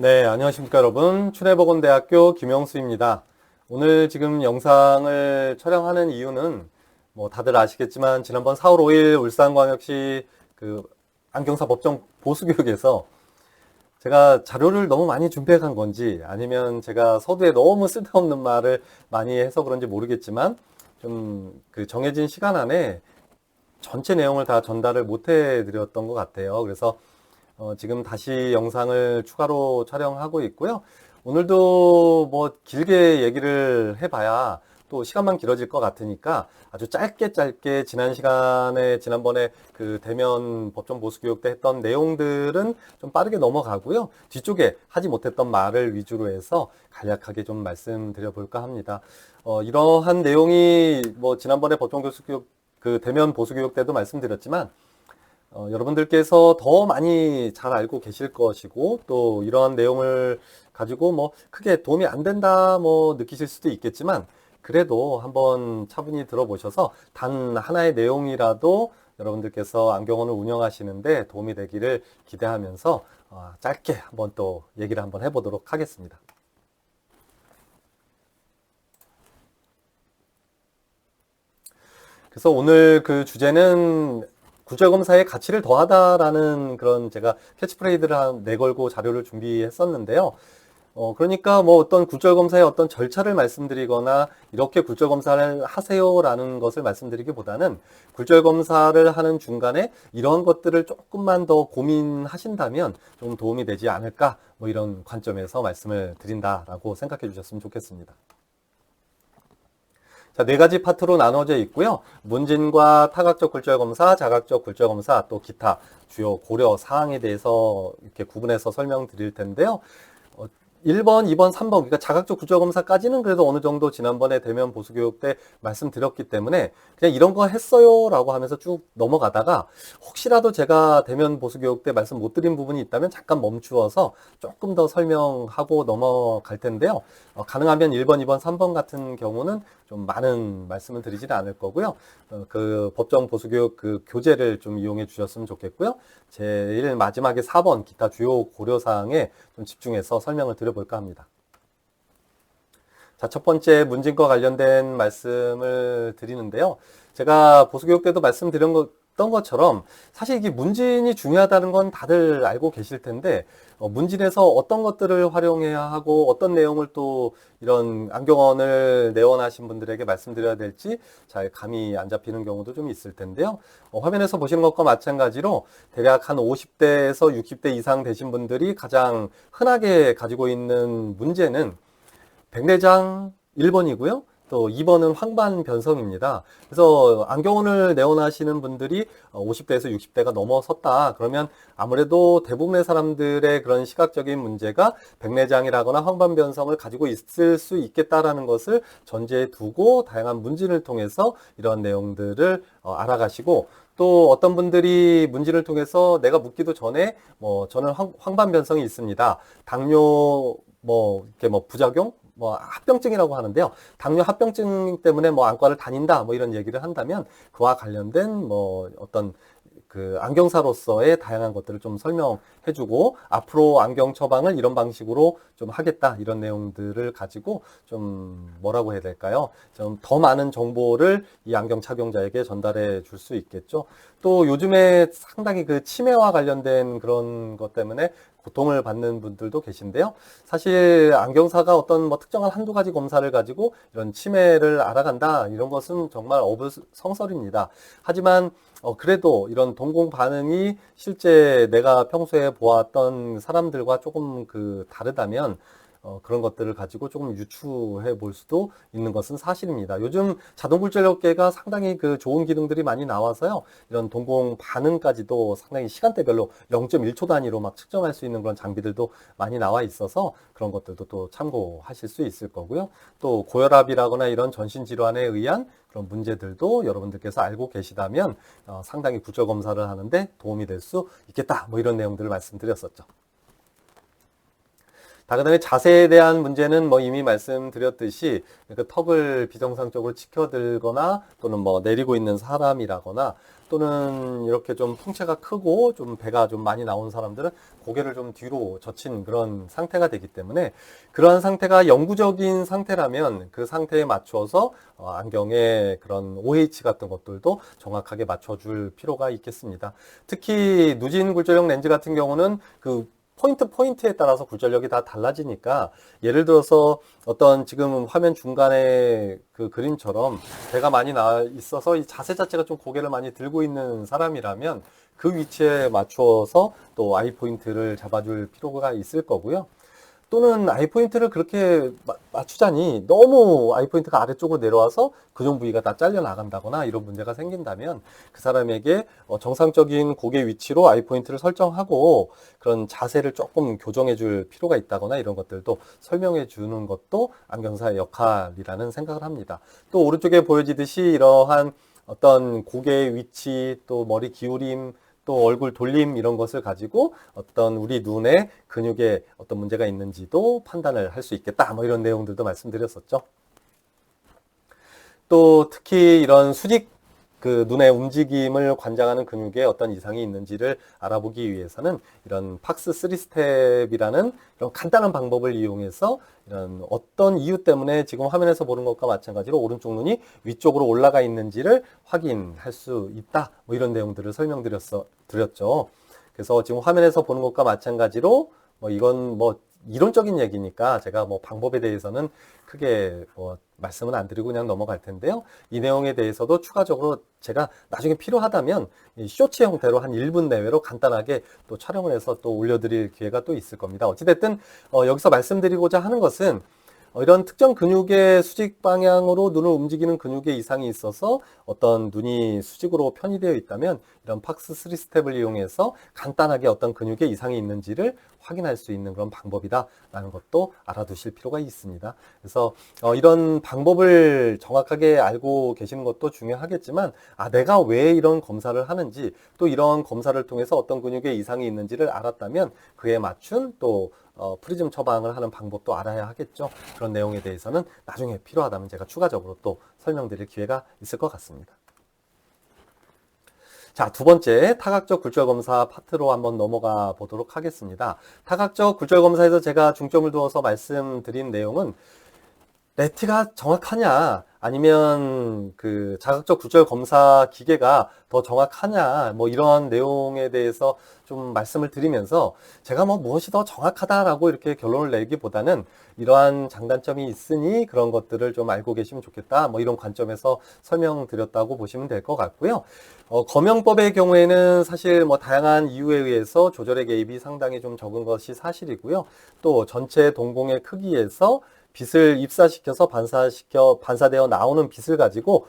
네, 안녕하십니까 여러분. 춘해보건대학교 김영수입니다. 오늘 지금 영상을 촬영하는 이유는 뭐 다들 아시겠지만 지난번 4월 5일 울산광역시 그 안경사 법정 보수교육에서 제가 자료를 너무 많이 준비해 간 건지 아니면 제가 서두에 너무 쓸데없는 말을 많이 해서 그런지 모르겠지만 좀 그 정해진 시간 안에 전체 내용을 다 전달을 못 해드렸던 것 같아요. 그래서 지금 다시 영상을 추가로 촬영하고 있고요. 오늘도 뭐 길게 얘기를 해봐야 또 시간만 길어질 것 같으니까 아주 짧게 지난번에 그 대면 법정 보수교육 때 했던 내용들은 좀 빠르게 넘어가고요. 뒤쪽에 하지 못했던 말을 위주로 해서 간략하게 좀 말씀드려 볼까 합니다. 이러한 내용이 뭐 지난번에 법정 보수교육 그 대면 보수교육 때도 말씀드렸지만 여러분들께서 더 많이 잘 알고 계실 것이고 또 이러한 내용을 가지고 뭐 크게 도움이 안 된다 뭐 느끼실 수도 있겠지만 그래도 한번 차분히 들어보셔서 단 하나의 내용이라도 여러분들께서 안경원을 운영하시는데 도움이 되기를 기대하면서 짧게 한번 또 얘기를 한번 해보도록 하겠습니다. 그래서 오늘 그 주제는 굴절검사의 가치를 더하다라는 그런 제가 캐치프레이즈를 내걸고 자료를 준비했었는데요. 그러니까 뭐 어떤 굴절검사의 어떤 절차를 말씀드리거나 이렇게 굴절검사를 하세요라는 것을 말씀드리기보다는 굴절검사를 하는 중간에 이런 것들을 조금만 더 고민하신다면 좀 도움이 되지 않을까 뭐 이런 관점에서 말씀을 드린다라고 생각해 주셨으면 좋겠습니다. 자, 네 가지 파트로 나눠져 있고요. 문진과 타각적 굴절검사, 자각적 굴절검사, 또 기타 주요 고려 사항에 대해서 이렇게 구분해서 설명드릴 텐데요. 1번, 2번, 3번, 그러니까 자각적 굴절검사까지는 그래도 어느 정도 지난번에 대면 보수교육 때 말씀드렸기 때문에 그냥 이런 거 했어요 라고 하면서 쭉 넘어가다가 혹시라도 제가 대면 보수교육 때 말씀 못 드린 부분이 있다면 잠깐 멈추어서 조금 더 설명하고 넘어갈 텐데요. 가능하면 1번, 2번, 3번 같은 경우는 좀 많은 말씀을 드리지는 않을 거고요. 그 법정 보수교육 그 교재를 좀 이용해 주셨으면 좋겠고요. 제일 마지막에 4번 기타 주요 고려사항에 좀 집중해서 설명을 드려볼까 합니다. 자, 첫 번째 문진과 관련된 말씀을 드리는데요. 제가 보수교육 때도 말씀드렸던 것처럼 사실 이게 문진이 중요하다는 건 다들 알고 계실 텐데 문진에서 어떤 것들을 활용해야 하고 어떤 내용을 또 이런 안경원을 내원하신 분들에게 말씀드려야 될지 잘 감이 안 잡히는 경우도 좀 있을 텐데요. 화면에서 보시는 것과 마찬가지로 대략 한 50대에서 60대 이상 되신 분들이 가장 흔하게 가지고 있는 문제는 백내장 1번이고요. 또 2번은 황반 변성입니다. 그래서 안경원을 내원하시는 분들이 50대에서 60대가 넘어섰다. 그러면 아무래도 대부분의 사람들의 그런 시각적인 문제가 백내장이라거나 황반 변성을 가지고 있을 수 있겠다라는 것을 전제에 두고 다양한 문진을 통해서 이런 내용들을 알아가시고 또 어떤 분들이 문진을 통해서 내가 묻기도 전에 뭐 저는 황반 변성이 있습니다. 당뇨 뭐 이렇게 뭐 부작용 뭐 합병증이라고 하는데요. 당뇨 합병증 때문에 뭐 안과를 다닌다 뭐 이런 얘기를 한다면 그와 관련된 뭐 어떤 그 안경사로서의 다양한 것들을 좀 설명해주고 앞으로 안경 처방을 이런 방식으로 좀 하겠다 이런 내용들을 가지고 좀 뭐라고 해야 될까요? 좀 더 많은 정보를 이 안경 착용자에게 전달해 줄 수 있겠죠. 또 요즘에 상당히 그 치매와 관련된 그런 것 때문에 고통을 받는 분들도 계신데요. 사실 안경사가 어떤 뭐 특정한 한두 가지 검사를 가지고 이런 치매를 알아간다 이런 것은 정말 어불성설입니다. 하지만 그래도 이런 동공 반응이 실제 내가 평소에 보았던 사람들과 조금 그 다르다면 그런 것들을 가지고 조금 유추해 볼 수도 있는 것은 사실입니다. 요즘 자동굴절력계가 상당히 그 좋은 기능들이 많이 나와서요. 이런 동공 반응까지도 상당히 시간대별로 0.1초 단위로 막 측정할 수 있는 그런 장비들도 많이 나와 있어서 그런 것들도 또 참고하실 수 있을 거고요. 또 고혈압이라거나 이런 전신질환에 의한 그런 문제들도 여러분들께서 알고 계시다면 상당히 굴절 검사를 하는데 도움이 될 수 있겠다. 뭐 이런 내용들을 말씀드렸었죠. 그다음에 자세에 대한 문제는 뭐 이미 말씀드렸듯이 그 턱을 비정상적으로 치켜들거나 또는 뭐 내리고 있는 사람이라거나 또는 이렇게 좀 풍채가 크고 좀 배가 좀 많이 나온 사람들은 고개를 좀 뒤로 젖힌 그런 상태가 되기 때문에 그러한 상태가 영구적인 상태라면 그 상태에 맞춰서 안경의 그런 OH 같은 것들도 정확하게 맞춰줄 필요가 있겠습니다. 특히 누진 굴절형 렌즈 같은 경우는 그 포인트에 따라서 굴절력이 다 달라지니까 예를 들어서 어떤 지금 화면 중간에 그 그림처럼 배가 많이 나 있어서 이 자세 자체가 좀 고개를 많이 들고 있는 사람이라면 그 위치에 맞추어서 또 아이 포인트를 잡아줄 필요가 있을 거고요. 또는 아이포인트를 그렇게 맞추자니 너무 아이포인트가 아래쪽으로 내려와서 그중 부위가 다 잘려 나간다거나 이런 문제가 생긴다면 그 사람에게 정상적인 고개 위치로 아이포인트를 설정하고 그런 자세를 조금 교정해 줄 필요가 있다거나 이런 것들도 설명해 주는 것도 안경사의 역할이라는 생각을 합니다. 또 오른쪽에 보여지듯이 이러한 어떤 고개의 위치 또 머리 기울임 또 얼굴 돌림 이런 것을 가지고 어떤 우리 눈에 근육에 어떤 문제가 있는지도 판단을 할 수 있겠다. 뭐 이런 내용들도 말씀드렸었죠. 또 특히 이런 수직 그 눈의 움직임을 관장하는 근육에 어떤 이상이 있는지를 알아보기 위해서는 이런 팍스 3스텝이라는 이런 간단한 방법을 이용해서 이런 어떤 이유 때문에 지금 화면에서 보는 것과 마찬가지로 오른쪽 눈이 위쪽으로 올라가 있는지를 확인할 수 있다. 뭐 이런 내용들을 설명드렸죠. 그래서 지금 화면에서 보는 것과 마찬가지로 뭐 이건 뭐 이론적인 얘기니까 제가 뭐 방법에 대해서는 크게 뭐 말씀은 안 드리고 그냥 넘어갈 텐데요. 이 내용에 대해서도 추가적으로 제가 나중에 필요하다면 이 쇼츠 형태로 한 1분 내외로 간단하게 또 촬영을 해서 또 올려드릴 기회가 또 있을 겁니다. 어찌됐든 여기서 말씀드리고자 하는 것은 이런 특정 근육의 수직 방향으로 눈을 움직이는 근육에 이상이 있어서 어떤 눈이 수직으로 편의되어 있다면 이런 팍스 3스텝을 이용해서 간단하게 어떤 근육에 이상이 있는지를 확인할 수 있는 그런 방법이다라는 것도 알아두실 필요가 있습니다. 그래서 이런 방법을 정확하게 알고 계시는 것도 중요하겠지만 내가 왜 이런 검사를 하는지 또 이런 검사를 통해서 어떤 근육에 이상이 있는지를 알았다면 그에 맞춘 또 프리즘 처방을 하는 방법도 알아야 하겠죠. 그런 내용에 대해서는 나중에 필요하다면 제가 추가적으로 또 설명드릴 기회가 있을 것 같습니다. 자, 두 번째 타각적 굴절 검사 파트로 한번 넘어가 보도록 하겠습니다. 타각적 굴절 검사에서 제가 중점을 두어서 말씀드린 내용은 레티가 정확하냐 아니면 그 자극적 굴절 검사 기계가 더 정확하냐 뭐 이런 내용에 대해서 좀 말씀을 드리면서 제가 뭐 무엇이 더 정확하다라고 이렇게 결론을 내기보다는 이러한 장단점이 있으니 그런 것들을 좀 알고 계시면 좋겠다 뭐 이런 관점에서 설명드렸다고 보시면 될 것 같고요. 검영법의 경우에는 사실 뭐 다양한 이유에 의해서 조절의 개입이 상당히 좀 적은 것이 사실이고요. 또 전체 동공의 크기에서 빛을 입사시켜서 반사되어 나오는 빛을 가지고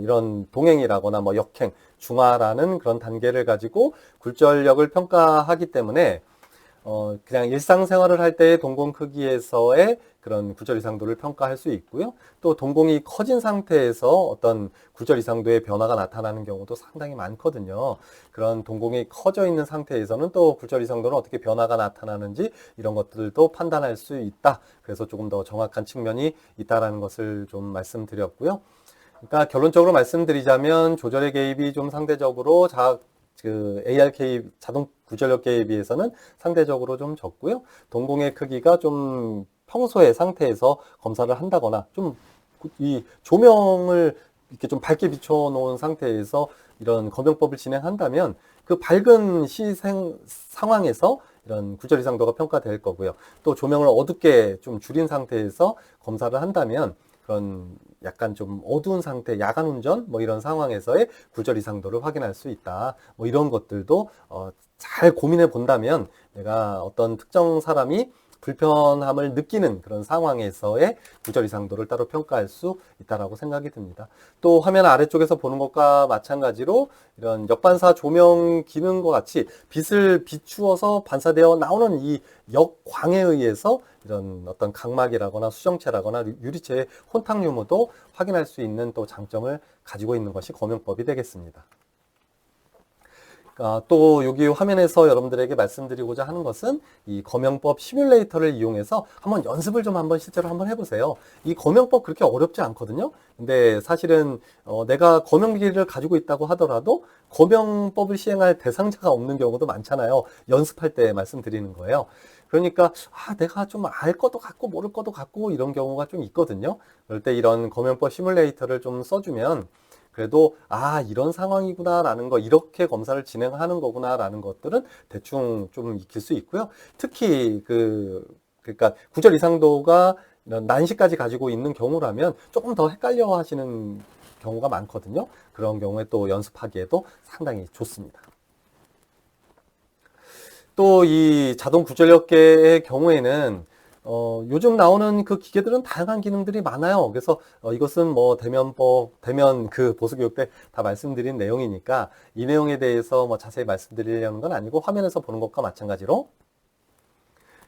이런 동행이라거나 뭐 역행, 중화라는 그런 단계를 가지고 굴절력을 평가하기 때문에 그냥 일상생활을 할 때의 동공 크기에서의 그런 굴절 이상도를 평가할 수 있고요. 또 동공이 커진 상태에서 어떤 굴절 이상도의 변화가 나타나는 경우도 상당히 많거든요. 그런 동공이 커져 있는 상태에서는 또 굴절 이상도는 어떻게 변화가 나타나는지 이런 것들도 판단할 수 있다. 그래서 조금 더 정확한 측면이 있다라는 것을 좀 말씀드렸고요. 그러니까 결론적으로 말씀드리자면 조절의 개입이 좀 상대적으로 ARK 자동 굴절력 개입에 비해서는 상대적으로 좀 적고요. 동공의 크기가 좀 평소의 상태에서 검사를 한다거나 좀 이 조명을 이렇게 좀 밝게 비춰놓은 상태에서 이런 검영법을 진행한다면 그 밝은 시생 상황에서 이런 굴절 이상도가 평가될 거고요. 또 조명을 어둡게 좀 줄인 상태에서 검사를 한다면 그런 약간 좀 어두운 상태, 야간 운전 뭐 이런 상황에서의 굴절 이상도를 확인할 수 있다. 뭐 이런 것들도 잘 고민해 본다면 내가 어떤 특정 사람이 불편함을 느끼는 그런 상황에서의 굴절 이상도를 따로 평가할 수 있다라고 생각이 듭니다. 또 화면 아래쪽에서 보는 것과 마찬가지로 이런 역반사 조명 기능과 같이 빛을 비추어서 반사되어 나오는 이 역광에 의해서 이런 어떤 각막이라거나 수정체라거나 유리체의 혼탁 유무도 확인할 수 있는 또 장점을 가지고 있는 것이 검영법이 되겠습니다. 또 여기 화면에서 여러분들에게 말씀드리고자 하는 것은 이 검영법 시뮬레이터를 이용해서 한번 연습을 좀 한번 실제로 한번 해보세요. 이 검영법 그렇게 어렵지 않거든요. 근데 사실은 내가 검영기를 가지고 있다고 하더라도 검영법을 시행할 대상자가 없는 경우도 많잖아요. 연습할 때 말씀드리는 거예요. 그러니까 내가 좀 알 것도 같고 모를 것도 같고 이런 경우가 좀 있거든요. 그럴 때 이런 검영법 시뮬레이터를 좀 써주면 그래도 이런 상황이구나 라는 거, 이렇게 검사를 진행하는 거구나 라는 것들은 대충 좀 익힐 수 있고요. 특히 그러니까 9절 이상도가 이런 난시까지 가지고 있는 경우라면 조금 더 헷갈려 하시는 경우가 많거든요. 그런 경우에 또 연습하기에도 상당히 좋습니다. 또 이 자동 구전력계의 경우에는 요즘 나오는 그 기계들은 다양한 기능들이 많아요. 그래서 이것은 뭐 대면 그 보수교육 때 다 말씀드린 내용이니까 이 내용에 대해서 뭐 자세히 말씀드리려는 건 아니고 화면에서 보는 것과 마찬가지로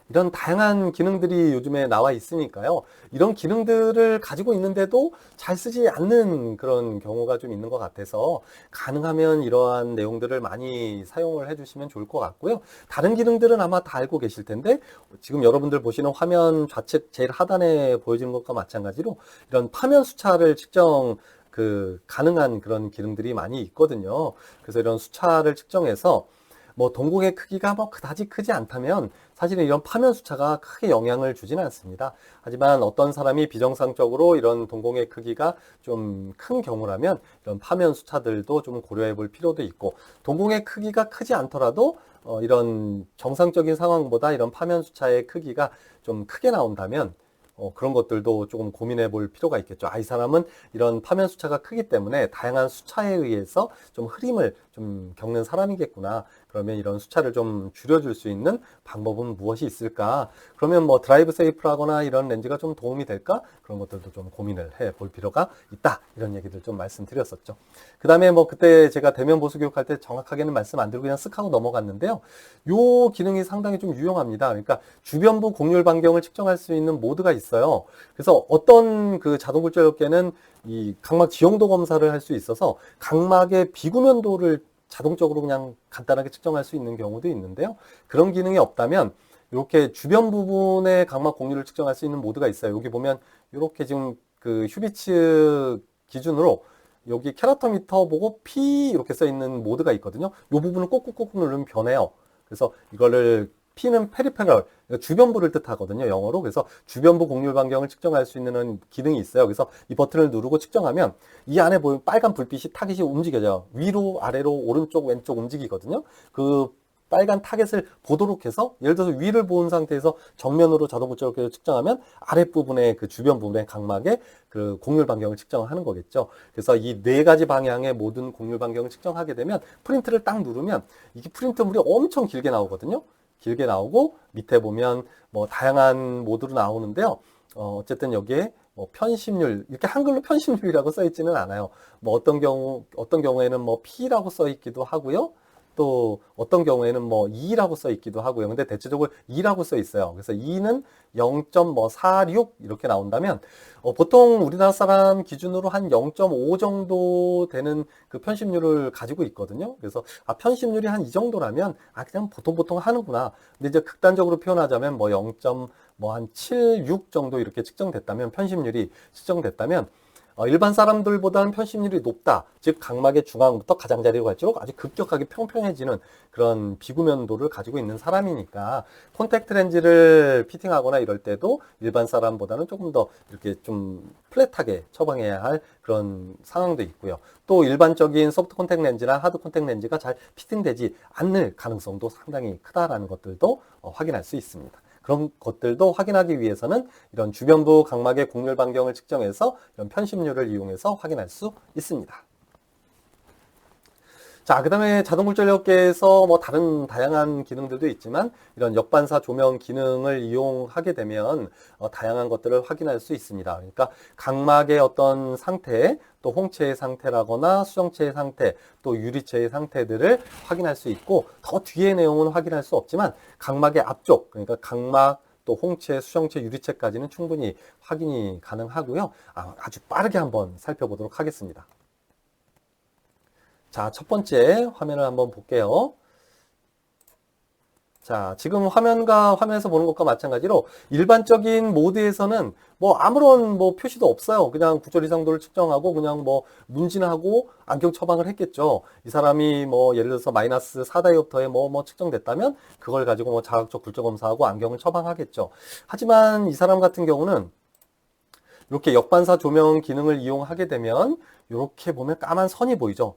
이런 다양한 기능들이 요즘에 나와 있으니까요. 이런 기능들을 가지고 있는데도 잘 쓰지 않는 그런 경우가 좀 있는 것 같아서 가능하면 이러한 내용들을 많이 사용을 해주시면 좋을 것 같고요. 다른 기능들은 아마 다 알고 계실 텐데 지금 여러분들 보시는 화면 좌측 제일 하단에 보여지는 것과 마찬가지로 이런 파면 수차를 측정 가능한 그런 기능들이 많이 있거든요. 그래서 이런 수차를 측정해서 뭐 동공의 크기가 뭐 그다지 크지 않다면 사실은 이런 파면 수차가 크게 영향을 주지는 않습니다. 하지만 어떤 사람이 비정상적으로 이런 동공의 크기가 좀 큰 경우라면 이런 파면 수차들도 좀 고려해 볼 필요도 있고, 동공의 크기가 크지 않더라도 이런 정상적인 상황보다 이런 파면 수차의 크기가 좀 크게 나온다면 그런 것들도 조금 고민해 볼 필요가 있겠죠. 이 사람은 이런 파면 수차가 크기 때문에 다양한 수차에 의해서 좀 흐림을 좀 겪는 사람이겠구나. 그러면 이런 수차를 좀 줄여줄 수 있는 방법은 무엇이 있을까? 그러면 뭐 드라이브 세이프라거나 이런 렌즈가 좀 도움이 될까? 그런 것들도 좀 고민을 해 볼 필요가 있다. 이런 얘기들 좀 말씀드렸었죠. 그 다음에 뭐 그때 제가 대면 보수 교육할 때 정확하게는 말씀 안 드리고 그냥 쓱 하고 넘어갔는데요. 요 기능이 상당히 좀 유용합니다. 그러니까 주변부 곡률 반경을 측정할 수 있는 모드가 있어요. 그래서 어떤 그 자동 굴절력계는 이 각막 지형도 검사를 할 수 있어서 각막의 비구면도를 자동적으로 그냥 간단하게 측정할 수 있는 경우도 있는데요. 그런 기능이 없다면 이렇게 주변 부분의 각막 곡률을 측정할 수 있는 모드가 있어요. 여기 보면 이렇게 지금 그 휴비츠 기준으로 여기 캐러터미터 보고 P 이렇게 써 있는 모드가 있거든요. 이 부분을 꾹꾹꾹 누르면 변해요. 그래서 이거를 P는 페리페럴, 주변부를 뜻하거든요, 영어로. 그래서 주변부 곡률 반경을 측정할 수 있는 기능이 있어요. 그래서 이 버튼을 누르고 측정하면 이 안에 보이는 빨간 불빛이 타깃이 움직여져요. 위로, 아래로, 오른쪽, 왼쪽 움직이거든요. 그 빨간 타겟을 보도록 해서, 예를 들어서 위를 본 상태에서 정면으로 자동 고철력계를 측정하면 아랫부분의 그 주변 부분의 각막의 그 곡률 반경을 측정하는 거겠죠. 그래서 이 네 가지 방향의 모든 곡률 반경을 측정하게 되면 프린트를 딱 누르면 이게 프린트물이 엄청 길게 나오거든요. 길게 나오고 밑에 보면 뭐 다양한 모드로 나오는데요. 어쨌든 여기에 뭐 편심률, 이렇게 한글로 편심률이라고 써 있지는 않아요. 뭐 어떤 경우에는 뭐 P라고 써 있기도 하고요. 또 어떤 경우에는 뭐 2라고 써 있기도 하고요. 근데 대체적으로 2라고 써 있어요. 그래서 2는 0.46 이렇게 나온다면 보통 우리나라 사람 기준으로 한 0.5 정도 되는 그 편심률을 가지고 있거든요. 그래서 편심률이 한 이 정도라면 그냥 보통 하는구나. 근데 이제 극단적으로 표현하자면 뭐 0.76 정도 이렇게 측정됐다면, 편심률이 측정됐다면 일반 사람들보다는 편심률이 높다. 즉 각막의 중앙부터 가장자리로 갈수록 아주 급격하게 평평해지는 그런 비구면도를 가지고 있는 사람이니까 콘택트 렌즈를 피팅하거나 이럴 때도 일반 사람보다는 조금 더 이렇게 좀 플랫하게 처방해야 할 그런 상황도 있고요. 또 일반적인 소프트 콘택트 렌즈나 하드 콘택트 렌즈가 잘 피팅되지 않을 가능성도 상당히 크다라는 것들도 확인할 수 있습니다. 그런 것들도 확인하기 위해서는 이런 주변부 각막의 곡률 반경을 측정해서 이런 편심률을 이용해서 확인할 수 있습니다. 자, 그 다음에 자동굴절력계에서 뭐 다른 다양한 기능들도 있지만 이런 역반사 조명 기능을 이용하게 되면 다양한 것들을 확인할 수 있습니다. 그러니까 각막의 어떤 상태, 또 홍채의 상태라거나 수정체의 상태, 또 유리체의 상태들을 확인할 수 있고, 더 뒤의 내용은 확인할 수 없지만 각막의 앞쪽, 그러니까 각막, 또 홍채, 수정체, 유리체까지는 충분히 확인이 가능하고요. 아주 빠르게 한번 살펴보도록 하겠습니다. 자, 첫 번째 화면을 한번 볼게요. 자, 지금 화면에서 보는 것과 마찬가지로 일반적인 모드에서는 뭐 아무런 뭐 표시도 없어요. 그냥 국절 이상도를 측정하고 그냥 뭐 문진하고 안경 처방을 했겠죠. 이 사람이 뭐 예를 들어서 마이너스 4다이옵터에 뭐 측정됐다면 그걸 가지고 뭐 자극적 굴절 검사하고 안경을 처방하겠죠. 하지만 이 사람 같은 경우는 이렇게 역반사 조명 기능을 이용하게 되면 이렇게 보면 까만 선이 보이죠.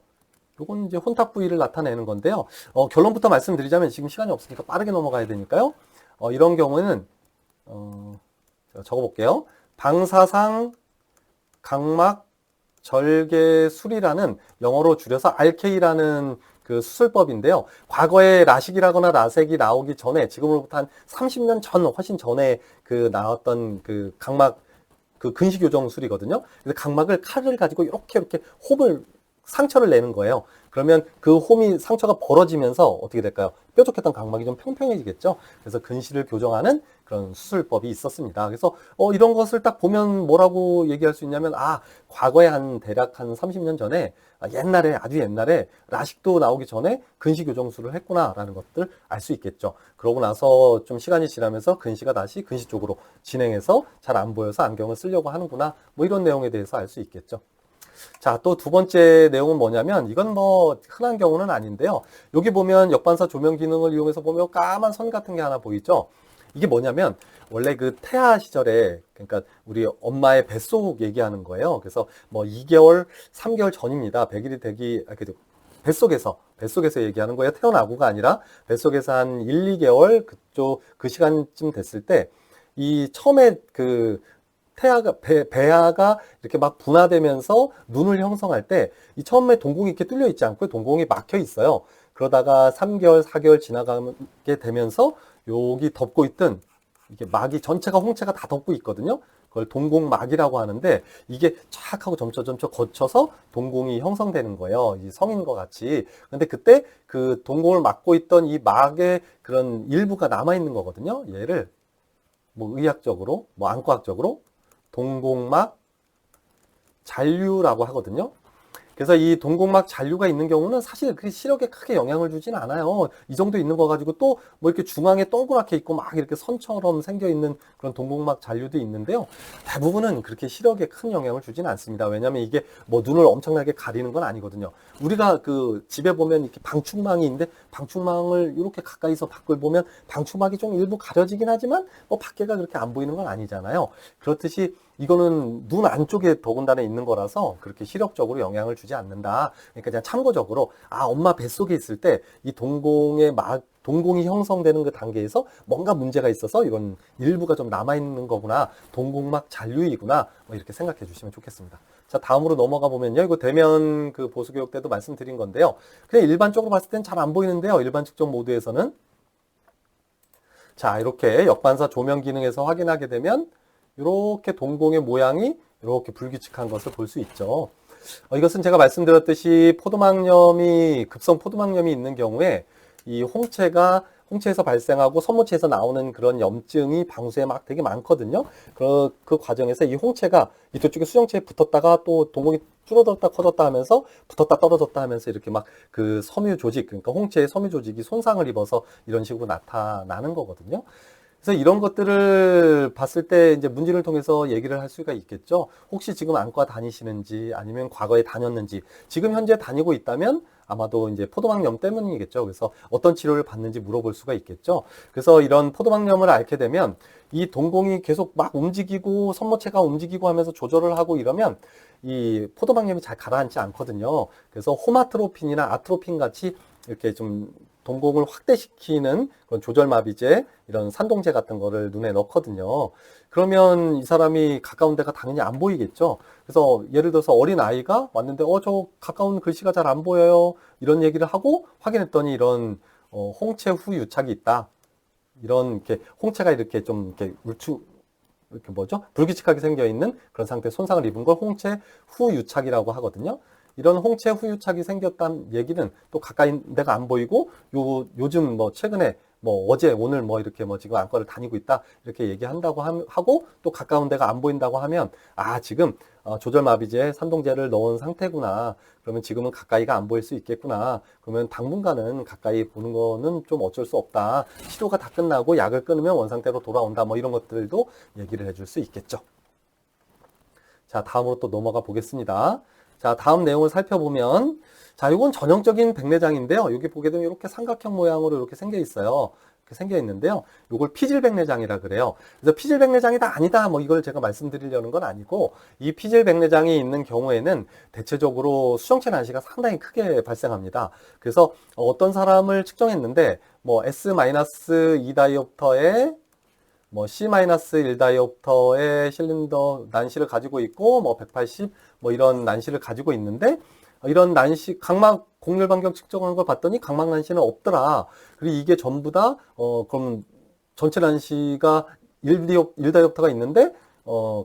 요건 이제 혼탁 부위를 나타내는 건데요. 결론부터 말씀드리자면 지금 시간이 없으니까 빠르게 넘어가야 되니까요. 이런 경우는 제가 적어볼게요. 방사상 각막 절개술이라는 영어로 줄여서 RK라는 그 수술법인데요. 과거에 라식이라거나 라섹이 나오기 전에 지금으로부터 한 30년 전, 훨씬 전에 그 나왔던 그 각막 그 근시교정술이거든요. 그래서 각막을 칼을 가지고 이렇게 상처를 내는 거예요. 그러면 그 상처가 벌어지면서 어떻게 될까요? 뾰족했던 각막이 좀 평평해지겠죠. 그래서 근시를 교정하는 그런 수술법이 있었습니다. 그래서 이런 것을 딱 보면 뭐라고 얘기할 수 있냐면 과거에 대략 한 30년 전에 아주 옛날에 라식도 나오기 전에 근시 교정술을 했구나라는 것들 알 수 있겠죠. 그러고 나서 좀 시간이 지나면서 근시가 다시 근시 쪽으로 진행해서 잘 안 보여서 안경을 쓰려고 하는구나. 뭐 이런 내용에 대해서 알 수 있겠죠. 자, 또 두 번째 내용은 뭐냐면 이건 뭐 흔한 경우는 아닌데요. 여기 보면 역반사 조명 기능을 이용해서 보면 까만 선 같은 게 하나 보이죠. 이게 뭐냐면 원래 그 태아 시절에 그러니까 우리 엄마의 뱃속 얘기하는 거예요. 그래서 뭐 2개월, 3개월 전입니다. 100일이 되기 뱃속에서 얘기하는 거예요. 태어나고가 아니라 뱃속에서 한 1, 2개월 그 시간쯤 됐을 때 이 처음에 그 배아가 이렇게 막 분화되면서 눈을 형성할 때 이 처음에 동공이 이렇게 뚫려 있지 않고 동공이 막혀 있어요. 그러다가 3개월, 4개월 지나가게 되면서 여기 덮고 있던 이게 막이 전체가 홍채가 다 덮고 있거든요. 그걸 동공막이라고 하는데 이게 쫙 하고 점차 거쳐서 동공이 형성되는 거예요. 이 성인과 같이. 근데 그때 그 동공을 막고 있던 이 막의 그런 일부가 남아 있는 거거든요. 얘를 뭐 의학적으로, 뭐 안과학적으로 동공막 잔류라고 하거든요. 그래서 이 동공막 잔류가 있는 경우는 사실 그 시력에 크게 영향을 주진 않아요. 이 정도 있는 거 가지고 또 뭐 이렇게 중앙에 동그랗게 있고 막 이렇게 선처럼 생겨 있는 그런 동공막 잔류도 있는데요. 대부분은 그렇게 시력에 큰 영향을 주진 않습니다. 왜냐하면 이게 뭐 눈을 엄청나게 가리는 건 아니거든요. 우리가 그 집에 보면 이렇게 방충망이 있는데 방충망을 이렇게 가까이서 밖을 보면 방충막이 좀 일부 가려지긴 하지만 뭐 밖에가 그렇게 안 보이는 건 아니잖아요. 그렇듯이 이거는 눈 안쪽에 더군다나 있는 거라서 그렇게 시력적으로 영향을 주지 않는다. 그러니까 그냥 참고적으로 엄마 뱃속에 있을 때 이 동공이 형성되는 그 단계에서 뭔가 문제가 있어서 이런 일부가 좀 남아있는 거구나. 동공막 잔류이구나. 뭐 이렇게 생각해 주시면 좋겠습니다. 자, 다음으로 넘어가 보면요. 이거 대면 그 보수교육 때도 말씀드린 건데요. 그냥 일반적으로 봤을 땐 잘 안 보이는데요. 일반 측정 모드에서는. 자, 이렇게 역반사 조명 기능에서 확인하게 되면 이렇게 동공의 모양이 이렇게 불규칙한 것을 볼 수 있죠. 이것은 제가 말씀드렸듯이 급성 포도막염이 있는 경우에 이 홍채에서 발생하고 선모체에서 나오는 그런 염증이 방수에 막 되게 많거든요. 그 과정에서 이 홍채가 이쪽 수정체에 붙었다가 또 동공이 줄어들었다 커졌다 하면서 붙었다 떨어졌다 하면서 이렇게 막 그 섬유 조직, 그러니까 홍채의 섬유 조직이 손상을 입어서 이런 식으로 나타나는 거거든요. 그래서 이런 것들을 봤을 때 이제 문진을 통해서 얘기를 할 수가 있겠죠. 혹시 지금 안과 다니시는지 아니면 과거에 다녔는지, 지금 현재 다니고 있다면 아마도 이제 포도막염 때문이겠죠. 그래서 어떤 치료를 받는지 물어볼 수가 있겠죠. 그래서 이런 포도막염을 앓게 되면 이 동공이 계속 막 움직이고 선모체가 움직이고 하면서 조절을 하고 이러면 이 포도막염이 잘 가라앉지 않거든요. 그래서 호마트로핀이나 아트로핀 같이 이렇게 좀 동공을 확대시키는 그런 조절마비제, 이런 산동제 같은 거를 눈에 넣거든요. 그러면 이 사람이 가까운 데가 당연히 안 보이겠죠. 그래서 예를 들어서 어린 아이가 왔는데 저 가까운 글씨가 잘 안 보여요. 이런 얘기를 하고 확인했더니 이런 홍채 후 유착이 있다. 이런 이렇게 홍채가 이렇게 좀 이렇게 이렇게 불규칙하게 생겨 있는 그런 상태 손상을 입은 걸 홍채 후 유착이라고 하거든요. 이런 홍채 후유착이 생겼다는 얘기는 또 가까이 데가 안 보이고 요즘 뭐 최근에 뭐 어제 오늘 뭐 이렇게 뭐 지금 안과를 다니고 있다 이렇게 얘기한다고 하고 또 가까운 데가 안 보인다고 하면 아 지금 조절마비제 산동제를 넣은 상태구나. 그러면 지금은 가까이가 안 보일 수 있겠구나. 그러면 당분간은 가까이 보는 거는 좀 어쩔 수 없다. 치료가 다 끝나고 약을 끊으면 원상태로 돌아온다. 뭐 이런 것들도 얘기를 해줄 수 있겠죠. 자, 다음으로 또 넘어가 보겠습니다. 자, 다음 내용을 살펴보면, 자, 이건 전형적인 백내장인데요. 여기 보게 되면 이렇게 삼각형 모양으로 이렇게 생겨 있어요. 이렇게 생겨 있는데요. 이걸 피질백내장이라 그래요. 그래서 피질백내장이다 아니다 뭐 이걸 제가 말씀드리려는 건 아니고, 이 피질백내장이 있는 경우에는 대체적으로 수정체 난시가 상당히 크게 발생합니다. 그래서 어떤 사람을 측정했는데, 뭐 S-2 다이옵터에 뭐 C-1 다이옵터의 실린더 난시를 가지고 있고 뭐 180 뭐 이런 난시를 가지고 있는데 이런 난시 각막 곡률 반경 측정하는 걸 봤더니 각막 난시는 없더라. 그리고 이게 전부 다 그럼 전체 난시가 1다이옵터가 있는데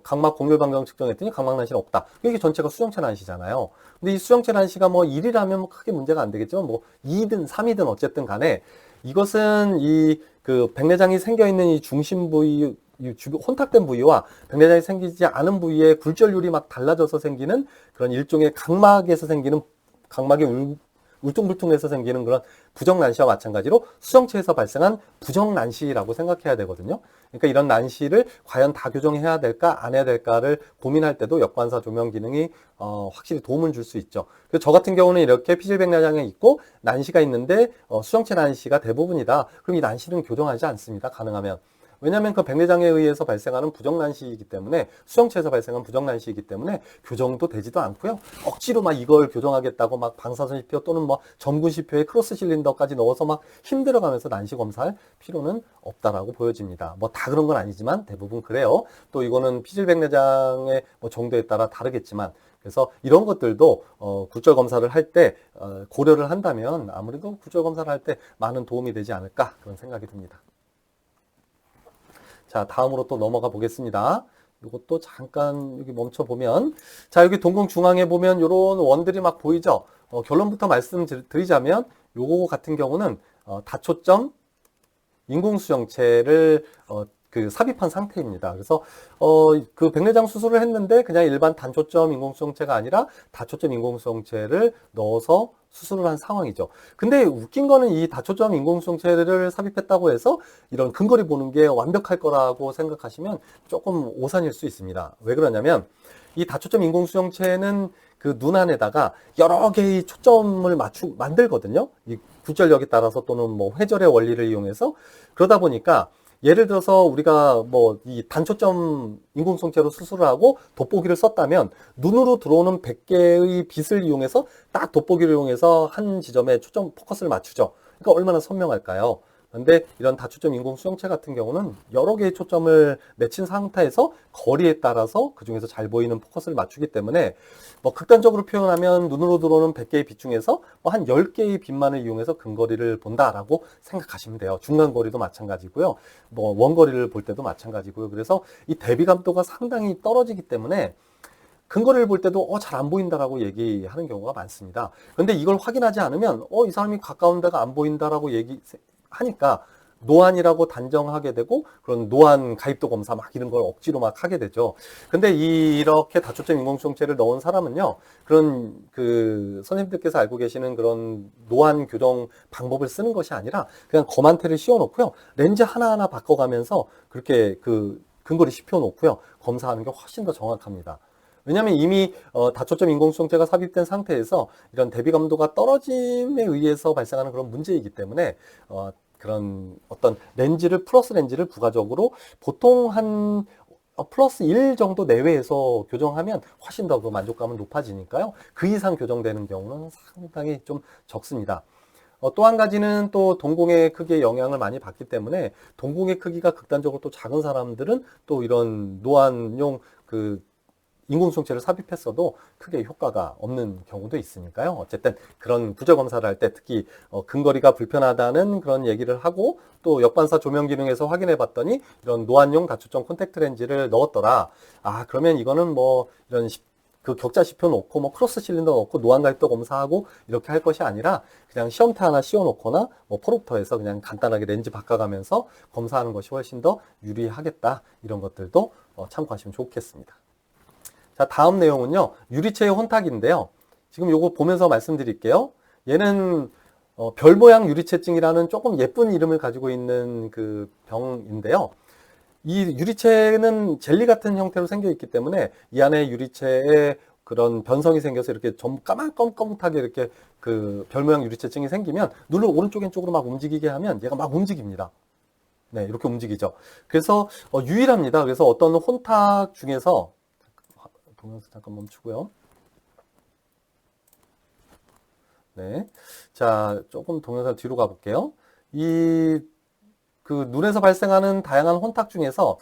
각막 곡률 반경 측정했더니 각막 난시는 없다. 이게 전체가 수정체 난시잖아요. 근데 이 수정체 난시가 뭐 1이라면 뭐 크게 문제가 안 되겠지만 뭐 2든 3이든 어쨌든 간에 이것은 이 그 백내장이 생겨 있는 이 중심 부위, 이 혼탁된 부위와 백내장이 생기지 않은 부위의 굴절률이 막 달라져서 생기는 그런 일종의 각막에서 생기는 각막의 울퉁불퉁해서 생기는 그런 부정난시와 마찬가지로 수정체에서 발생한 부정난시라고 생각해야 되거든요. 그러니까 이런 난시를 과연 다 교정해야 될까 안 해야 될까를 고민할 때도 역관사 조명 기능이 확실히 도움을 줄 수 있죠. 그래서 저 같은 경우는 이렇게 피질백내장이 있고 난시가 있는데 수정체 난시가 대부분이다. 그럼 이 난시는 교정하지 않습니다. 가능하면. 왜냐하면 그 백내장에 의해서 발생하는 부정난시이기 때문에 수정체에서 발생한 부정난시이기 때문에 교정도 되지도 않고요. 억지로 막 이걸 교정하겠다고 막 방사선시표 또는 뭐 전분시표에 크로스 실린더까지 넣어서 막 힘들어가면서 난시 검사할 필요는 없다라고 보여집니다. 뭐 다 그런 건 아니지만 대부분 그래요. 또 이거는 피질백내장의 뭐 정도에 따라 다르겠지만 그래서 이런 것들도 굴절 검사를 할 때 고려를 한다면 아무래도 굴절 검사를 할 때 많은 도움이 되지 않을까 그런 생각이 듭니다. 자, 다음으로 또 넘어가 보겠습니다. 이것도 잠깐 여기 멈춰 보면, 자, 여기 동공 중앙에 보면 이런 원들이 막 보이죠? 결론부터 말씀드리자면, 요거 같은 경우는 다초점 인공수정체를 그 삽입한 상태입니다. 그래서 그 백내장 수술을 했는데 그냥 일반 단초점 인공수정체가 아니라 다초점 인공수정체를 넣어서 수술을 한 상황이죠. 근데 웃긴 거는 이 다초점 인공수정체를 삽입했다고 해서 이런 근거리 보는 게 완벽할 거라고 생각하시면 조금 오산일 수 있습니다. 왜 그러냐면 이 다초점 인공수정체는 그 눈 안에다가 여러 개의 초점을 만들거든요. 이 굴절력에 따라서 또는 뭐 회절의 원리를 이용해서 그러다 보니까 예를 들어서 우리가 뭐 이 단초점 인공수정체로 수술을 하고 돋보기를 썼다면 눈으로 들어오는 100개의 빛을 이용해서 딱 돋보기를 이용해서 한 지점에 초점 포커스를 맞추죠. 그러니까 얼마나 선명할까요? 그런데 이런 다초점 인공수정체 같은 경우는 여러 개의 초점을 맺힌 상태에서 거리에 따라서 그 중에서 잘 보이는 포커스를 맞추기 때문에 뭐 극단적으로 표현하면 눈으로 들어오는 100개의 빛 중에서 뭐 한 10개의 빛만을 이용해서 근거리를 본다라고 생각하시면 돼요. 중간거리도 마찬가지고요. 뭐 원거리를 볼 때도 마찬가지고요. 그래서 이 대비감도가 상당히 떨어지기 때문에 근거리를 볼 때도 잘 안 보인다라고 얘기하는 경우가 많습니다. 그런데 이걸 확인하지 않으면 이 사람이 가까운 데가 안 보인다라고 얘기하니까 노안이라고 단정하게 되고 그런 노안 가입도 검사 막 이런 걸 억지로 막 하게 되죠. 근데 이렇게 다초점 인공수정체를 넣은 사람은요. 그런 그 선생님들께서 알고 계시는 그런 노안 교정 방법을 쓰는 것이 아니라 그냥 검안테를 씌워 놓고요. 렌즈 하나하나 바꿔가면서 그렇게 그 근거리 씹혀 놓고요. 검사하는 게 훨씬 더 정확합니다. 왜냐하면 이미 다초점 인공수정체가 삽입된 상태에서 이런 대비감도가 떨어짐에 의해서 발생하는 그런 문제이기 때문에 그런 어떤 플러스 렌즈를 부가적으로 보통 한 플러스 1 정도 내외에서 교정하면 훨씬 더 그 만족감은 높아지니까요. 그 이상 교정되는 경우는 상당히 좀 적습니다. 또 한 가지는 또 동공의 크기에 영향을 많이 받기 때문에 동공의 크기가 극단적으로 또 작은 사람들은 또 이런 노안용 그 인공수정체를 삽입했어도 크게 효과가 없는 경우도 있으니까요. 어쨌든 그런 구조 검사를 할 때 특히 근거리가 불편하다는 그런 얘기를 하고 또 역반사 조명 기능에서 확인해 봤더니 이런 노안용 다초점 콘택트 렌즈를 넣었더라. 그러면 이거는 뭐 이런 그 격자시표 놓고 뭐 크로스 실린더 놓고 노안가입도 검사하고 이렇게 할 것이 아니라 그냥 시험태 하나 씌워놓거나 뭐 프로프터에서 그냥 간단하게 렌즈 바꿔가면서 검사하는 것이 훨씬 더 유리하겠다. 이런 것들도 참고하시면 좋겠습니다. 자, 다음 내용은요. 유리체의 혼탁인데요. 지금 요거 보면서 말씀드릴게요. 얘는 별 모양 유리체증이라는 조금 예쁜 이름을 가지고 있는 그 병인데요. 이 유리체는 젤리 같은 형태로 생겨 있기 때문에 이 안에 유리체에 그런 변성이 생겨서 이렇게 좀 까맣게 이렇게 그 별 모양 유리체증이 생기면 눈을 오른쪽 왼쪽으로 막 움직이게 하면 얘가 막 움직입니다. 네, 이렇게 움직이죠. 그래서 유일합니다. 그래서 어떤 혼탁 중에서 동영상 잠깐 멈추고요. 네, 자 조금 동영상 뒤로 가볼게요. 그 눈에서 발생하는 다양한 혼탁 중에서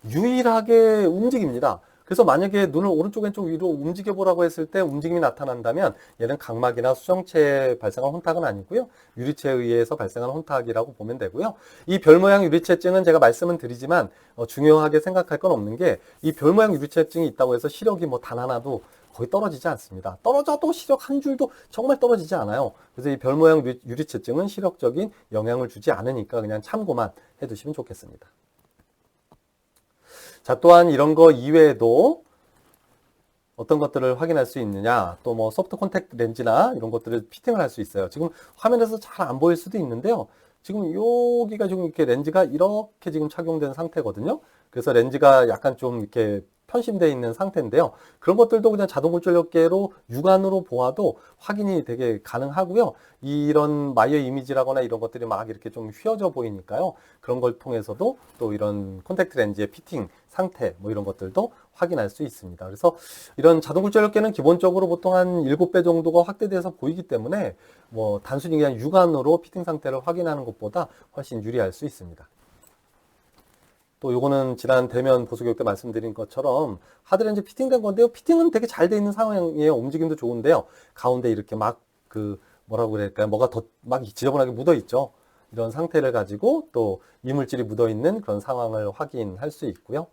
유일하게 움직입니다. 그래서 만약에 눈을 오른쪽 왼쪽 위로 움직여 보라고 했을 때 움직임이 나타난다면 얘는 각막이나 수정체에 발생한 혼탁은 아니고요. 유리체에 의해서 발생한 혼탁이라고 보면 되고요. 이 별 모양 유리체증은 제가 말씀은 드리지만 중요하게 생각할 건 없는 게 이 별 모양 유리체증이 있다고 해서 시력이 뭐 단 하나도 거의 떨어지지 않습니다. 떨어져도 시력 한 줄도 정말 떨어지지 않아요. 그래서 이 별 모양 유리체증은 시력적인 영향을 주지 않으니까 그냥 참고만 해두시면 좋겠습니다. 자, 또한 이런 거 이외에도 어떤 것들을 확인할 수 있느냐, 또 뭐 소프트 콘택트 렌즈나 이런 것들을 피팅을 할 수 있어요. 지금 화면에서 잘 안 보일 수도 있는데요. 지금 여기가 지금 이렇게 렌즈가 이렇게 지금 착용된 상태거든요. 그래서 렌즈가 약간 좀 이렇게 편심되어 있는 상태인데요. 그런 것들도 그냥 자동굴절력계로 육안으로 보아도 확인이 되게 가능하고요. 이런 마이어 이미지라거나 이런 것들이 막 이렇게 좀 휘어져 보이니까요. 그런 걸 통해서도 또 이런 콘택트 렌즈의 피팅 상태 뭐 이런 것들도 확인할 수 있습니다. 그래서 이런 자동굴절력계는 기본적으로 보통 한 7배 정도가 확대돼서 보이기 때문에 뭐 단순히 그냥 육안으로 피팅 상태를 확인하는 것보다 훨씬 유리할 수 있습니다. 또 요거는 지난 대면 보수교육 때 말씀드린 것처럼 하드렌즈 피팅된 건데요. 피팅은 되게 잘 돼 있는 상황이에요. 움직임도 좋은데요. 가운데 이렇게 막 그 뭐라고 그럴까요? 뭐가 더 막 지저분하게 묻어 있죠. 이런 상태를 가지고 또 이물질이 묻어 있는 그런 상황을 확인할 수 있고요.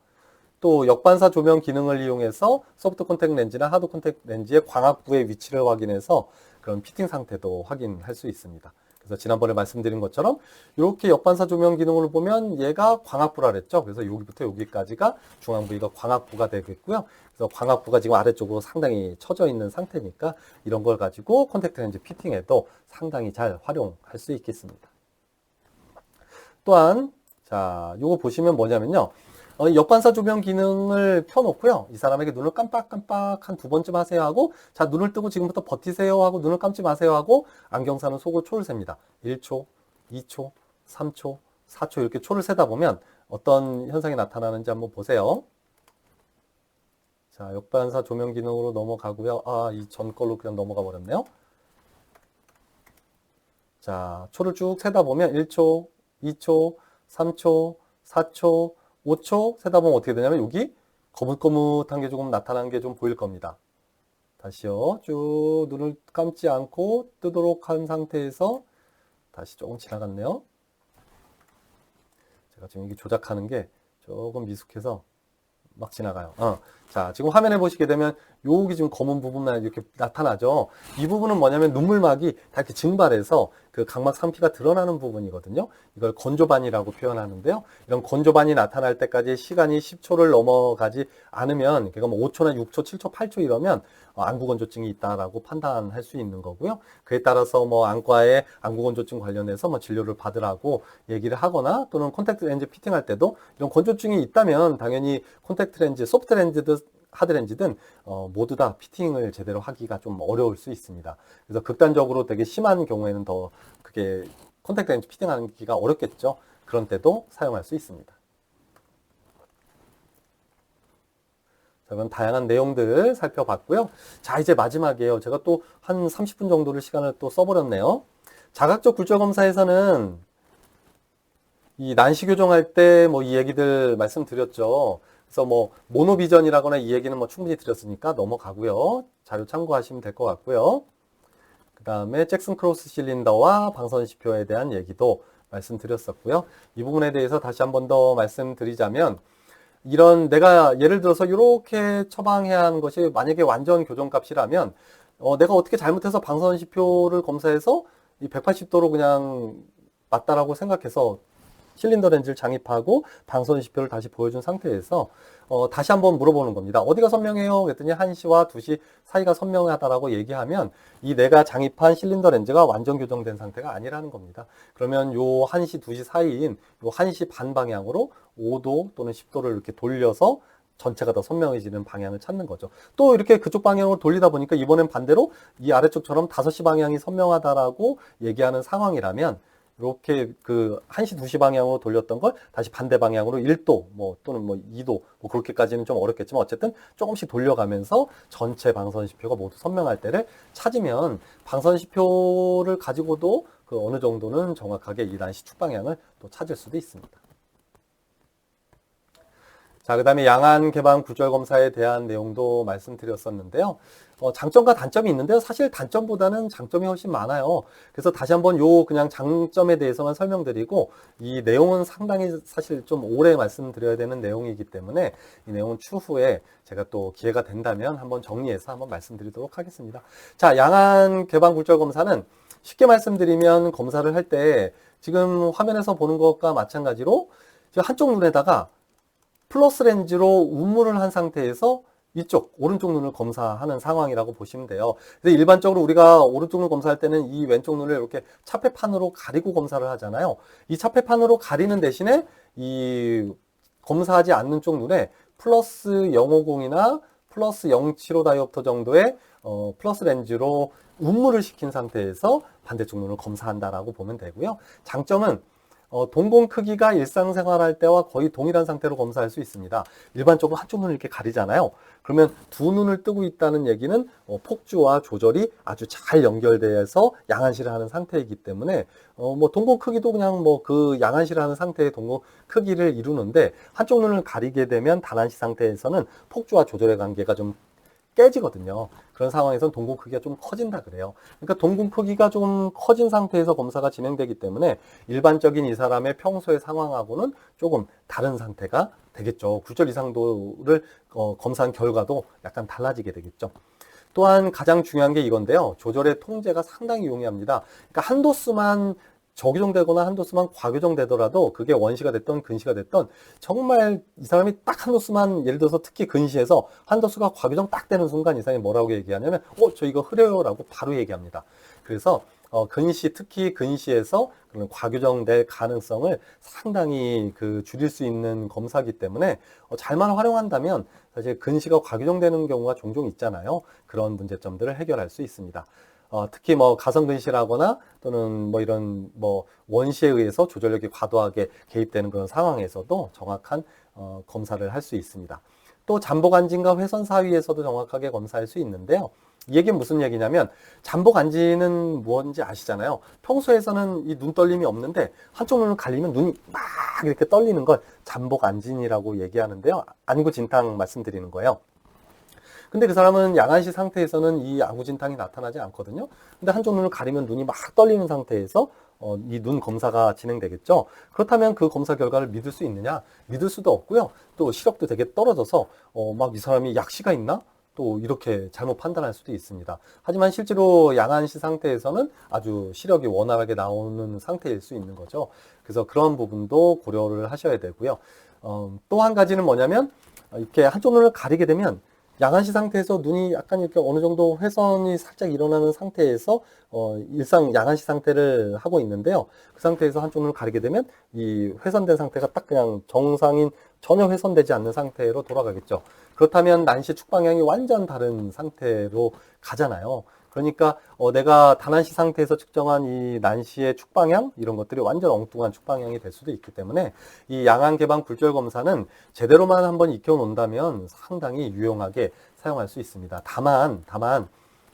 또 역반사 조명 기능을 이용해서 소프트 콘택트 렌즈나 하드 콘택트 렌즈의 광학부의 위치를 확인해서 그런 피팅 상태도 확인할 수 있습니다. 그래서 지난번에 말씀드린 것처럼 이렇게 역반사 조명 기능을 보면 얘가 광학부라 그랬죠. 그래서 여기부터 여기까지가 중앙 부위가 광학부가 되겠고요. 그래서 광학부가 지금 아래쪽으로 상당히 처져 있는 상태니까 이런 걸 가지고 콘택트 렌즈 피팅에도 상당히 잘 활용할 수 있겠습니다. 또한 자, 요거 보시면 뭐냐면요. 역반사 조명 기능을 켜놓고요. 이 사람에게 눈을 깜빡깜빡 한 2번쯤 하세요 하고, 자, 눈을 뜨고 지금부터 버티세요 하고, 눈을 감지 마세요 하고, 안경사는 속으로 초를 셉니다. 1초, 2초, 3초, 4초 이렇게 초를 세다 보면 어떤 현상이 나타나는지 한번 보세요. 자, 역반사 조명 기능으로 넘어가고요. 아, 이 전 걸로 그냥 넘어가 버렸네요. 자, 초를 쭉 세다 보면 1초, 2초, 3초, 4초, 5초 세다 보면 어떻게 되냐면 여기 거뭇거뭇한 게 조금 나타나는 게 좀 보일 겁니다. 다시요. 쭉 눈을 감지 않고 뜨도록 한 상태에서 다시 조금 지나갔네요. 제가 지금 이게 조작하는 게 조금 미숙해서 막 지나가요. 자, 지금 화면에 보시게 되면 여기 지금 검은 부분만 이렇게 나타나죠. 이 부분은 뭐냐면 눈물막이 다 이렇게 증발해서 그 각막 상피가 드러나는 부분이거든요. 이걸 건조반이라고 표현하는데요. 이런 건조반이 나타날 때까지 시간이 10초를 넘어가지 않으면, 그러니까 뭐 5초나 6초, 7초, 8초 이러면 안구건조증이 있다라고 판단할 수 있는 거고요. 그에 따라서 뭐 안과에 안구건조증 관련해서 뭐 진료를 받으라고 얘기를 하거나 또는 콘택트 렌즈 피팅할 때도 이런 건조증이 있다면 당연히 콘택트 렌즈, 소프트 렌즈든 하드 렌즈든 모두 다 피팅을 제대로 하기가 좀 어려울 수 있습니다. 그래서 극단적으로 되게 심한 경우에는 더 그게 콘택트 렌즈 피팅하기가 어렵겠죠. 그런 때도 사용할 수 있습니다. 자, 그럼 다양한 내용들 살펴봤고요. 자, 이제 마지막이에요. 제가 또 한 30분 정도를 시간을 또 써버렸네요. 자각적 굴절 검사에서는 이 난시 교정할 때 뭐 이 얘기들 말씀드렸죠. 그래서 뭐 모노비전이라거나 이 얘기는 뭐 충분히 드렸으니까 넘어가고요. 자료 참고하시면 될 것 같고요. 그 다음에 잭슨 크로스 실린더와 방선시표에 대한 얘기도 말씀드렸었고요. 이 부분에 대해서 다시 한 번 더 말씀드리자면 이런 내가 예를 들어서 이렇게 처방해야 하는 것이 만약에 완전 교정값이라면 내가 어떻게 잘못해서 방사선시표를 검사해서 이 180도로 그냥 맞다라고 생각해서 실린더 렌즈를 장입하고 방사선시표를 다시 보여준 상태에서 다시 한번 물어보는 겁니다. 어디가 선명해요? 그랬더니 1시와 2시 사이가 선명하다라고 얘기하면 이 내가 장입한 실린더 렌즈가 완전 교정된 상태가 아니라는 겁니다. 그러면 요 1시, 2시 사이인 요 1시 반 방향으로 5도 또는 10도를 이렇게 돌려서 전체가 더 선명해지는 방향을 찾는 거죠. 또 이렇게 그쪽 방향으로 돌리다 보니까 이번엔 반대로 이 아래쪽처럼 5시 방향이 선명하다라고 얘기하는 상황이라면 이렇게 그 1시, 2시 방향으로 돌렸던 걸 다시 반대 방향으로 1도 또는 2도 그렇게까지는 좀 어렵겠지만 어쨌든 조금씩 돌려가면서 전체 방사선시표가 모두 선명할 때를 찾으면 방사선시표를 가지고도 그 어느 정도는 정확하게 이 난시 축 방향을 또 찾을 수도 있습니다. 자, 그 다음에 양안 개방 굴절 검사에 대한 내용도 말씀드렸었는데요. 장점과 단점이 있는데요. 사실 단점보다는 장점이 훨씬 많아요. 그래서 다시 한번 그냥 장점에 대해서만 설명드리고 이 내용은 상당히 사실 좀 오래 말씀드려야 되는 내용이기 때문에 이 내용은 추후에 제가 또 기회가 된다면 한번 정리해서 한번 말씀드리도록 하겠습니다. 자, 양안 개방 굴절 검사는 쉽게 말씀드리면 검사를 할 때 지금 화면에서 보는 것과 마찬가지로 한쪽 눈에다가 플러스 렌즈로 움물을 한 상태에서 이쪽 오른쪽 눈을 검사하는 상황이라고 보시면 돼요. 근데 일반적으로 우리가 오른쪽 눈 검사할 때는 이 왼쪽 눈을 이렇게 차폐판으로 가리고 검사를 하잖아요. 이 차폐판으로 가리는 대신에 이 검사하지 않는 쪽 눈에 플러스 050이나 플러스 075 다이옵터 정도의 플러스 렌즈로 움물을 시킨 상태에서 반대쪽 눈을 검사한다라고 보면 되고요. 장점은 동공 크기가 일상생활할 때와 거의 동일한 상태로 검사할 수 있습니다. 일반적으로 한쪽 눈을 이렇게 가리잖아요. 그러면 두 눈을 뜨고 있다는 얘기는 폭주와 조절이 아주 잘 연결돼서 양안시를 하는 상태이기 때문에 동공 크기도 그냥 그 양안시를 하는 상태의 동공 크기를 이루는데 한쪽 눈을 가리게 되면 단안시 상태에서는 폭주와 조절의 관계가 좀 깨지거든요. 그런 상황에서는 동공 크기가 좀 커진다 그래요. 그러니까 동공 크기가 좀 커진 상태에서 검사가 진행되기 때문에 일반적인 이 사람의 평소의 상황하고는 조금 다른 상태가 되겠죠. 굴절 이상도를 검사한 결과도 약간 달라지게 되겠죠. 또한 가장 중요한 게 이건데요. 조절의 통제가 상당히 용이합니다. 그러니까 한 도수만 저교정되거나 한 도수만 과교정되더라도 그게 원시가 됐던 근시가 됐던 정말 이 사람이 딱 한 도수만 예를 들어서 특히 근시에서 한 도수가 과교정 딱 되는 순간 이 사람이 뭐라고 얘기하냐면 저 이거 흐려요 라고 바로 얘기합니다. 그래서 근시 특히 근시에서 그런 과교정될 가능성을 상당히 줄일 수 있는 검사이기 때문에 잘만 활용한다면 사실 근시가 과교정되는 경우가 종종 있잖아요. 그런 문제점들을 해결할 수 있습니다. 특히 가성근시라거나 또는 이런 원시에 의해서 조절력이 과도하게 개입되는 그런 상황에서도 정확한 검사를 할 수 있습니다. 또 잠복안진과 회선 사위에서도 정확하게 검사할 수 있는데요. 이 얘기는 무슨 얘기냐면 잠복안진은 뭔지 아시잖아요. 평소에서는 이 눈떨림이 없는데 한쪽 눈을 가리면 눈이 막 이렇게 떨리는 걸 잠복안진이라고 얘기하는데요. 안구진탕 말씀드리는 거예요. 근데 그 사람은 양안시 상태에서는 이 안구진탕이 나타나지 않거든요. 근데 한쪽 눈을 가리면 눈이 막 떨리는 상태에서 이 눈 검사가 진행되겠죠. 그렇다면 그 검사 결과를 믿을 수 있느냐? 믿을 수도 없고요. 또 시력도 되게 떨어져서 막 이 사람이 약시가 있나? 또 이렇게 잘못 판단할 수도 있습니다. 하지만 실제로 양안시 상태에서는 아주 시력이 원활하게 나오는 상태일 수 있는 거죠. 그래서 그런 부분도 고려를 하셔야 되고요. 또 한 가지는 뭐냐면 이렇게 한쪽 눈을 가리게 되면 양안시 상태에서 눈이 약간 이렇게 어느 정도 회선이 살짝 일어나는 상태에서 일상 양안시 상태를 하고 있는데요. 그 상태에서 한쪽 눈을 가리게 되면 이 회선된 상태가 딱 그냥 정상인 전혀 회선되지 않는 상태로 돌아가겠죠. 그렇다면 난시 축 방향이 완전 다른 상태로 가잖아요. 그러니까 내가 단안시 상태에서 측정한 이 난시의 축 방향 이런 것들이 완전 엉뚱한 축 방향이 될 수도 있기 때문에 이 양안 개방 굴절 검사는 제대로만 한번 익혀 놓는다면 상당히 유용하게 사용할 수 있습니다. 다만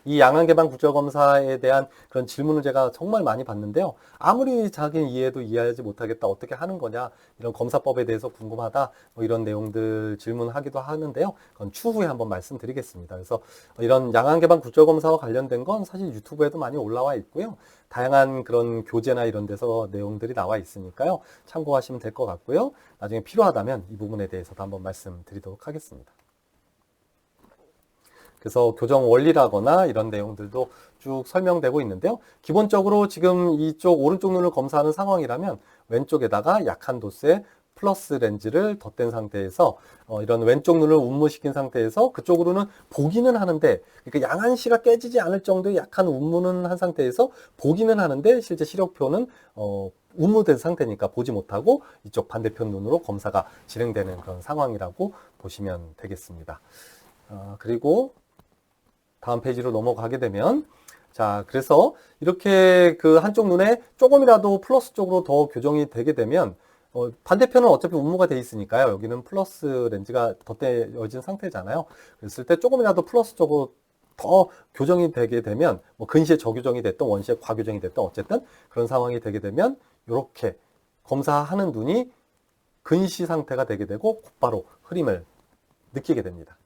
이 양안개방 굴절검사에 대한 그런 질문을 제가 정말 많이 받는데요. 아무리 자기 이해도 이해하지 못하겠다. 어떻게 하는 거냐. 이런 검사법에 대해서 궁금하다. 뭐 이런 내용들 질문하기도 하는데요. 그건 추후에 한번 말씀드리겠습니다. 그래서 이런 양안개방 굴절검사와 관련된 건 사실 유튜브에도 많이 올라와 있고요. 다양한 그런 교재나 이런 데서 내용들이 나와 있으니까요. 참고하시면 될 것 같고요. 나중에 필요하다면 이 부분에 대해서도 한번 말씀드리도록 하겠습니다. 그래서 교정 원리라거나 이런 내용들도 쭉 설명되고 있는데요. 기본적으로 지금 이쪽 오른쪽 눈을 검사하는 상황이라면 왼쪽에다가 약한 도수의 플러스 렌즈를 덧댄 상태에서 이런 왼쪽 눈을 운무시킨 상태에서 그쪽으로는 보기는 하는데, 그러니까 양안시가 깨지지 않을 정도의 약한 운무는 한 상태에서 보기는 하는데 실제 시력표는 운무된 상태니까 보지 못하고 이쪽 반대편 눈으로 검사가 진행되는 그런 상황이라고 보시면 되겠습니다. 그리고 다음 페이지로 넘어가게 되면, 자, 그래서 이렇게 그 한쪽 눈에 조금이라도 플러스 쪽으로 더 교정이 되게 되면, 반대편은 어차피 운무가 돼 있으니까요. 여기는 플러스 렌즈가 덧대어진 상태잖아요. 그랬을 때 조금이라도 플러스 쪽으로 더 교정이 되게 되면, 뭐 근시에 저교정이 됐든 원시에 과교정이 됐든 어쨌든 그런 상황이 되게 되면, 이렇게 검사하는 눈이 근시 상태가 되게 되고 곧바로 흐림을 느끼게 됩니다.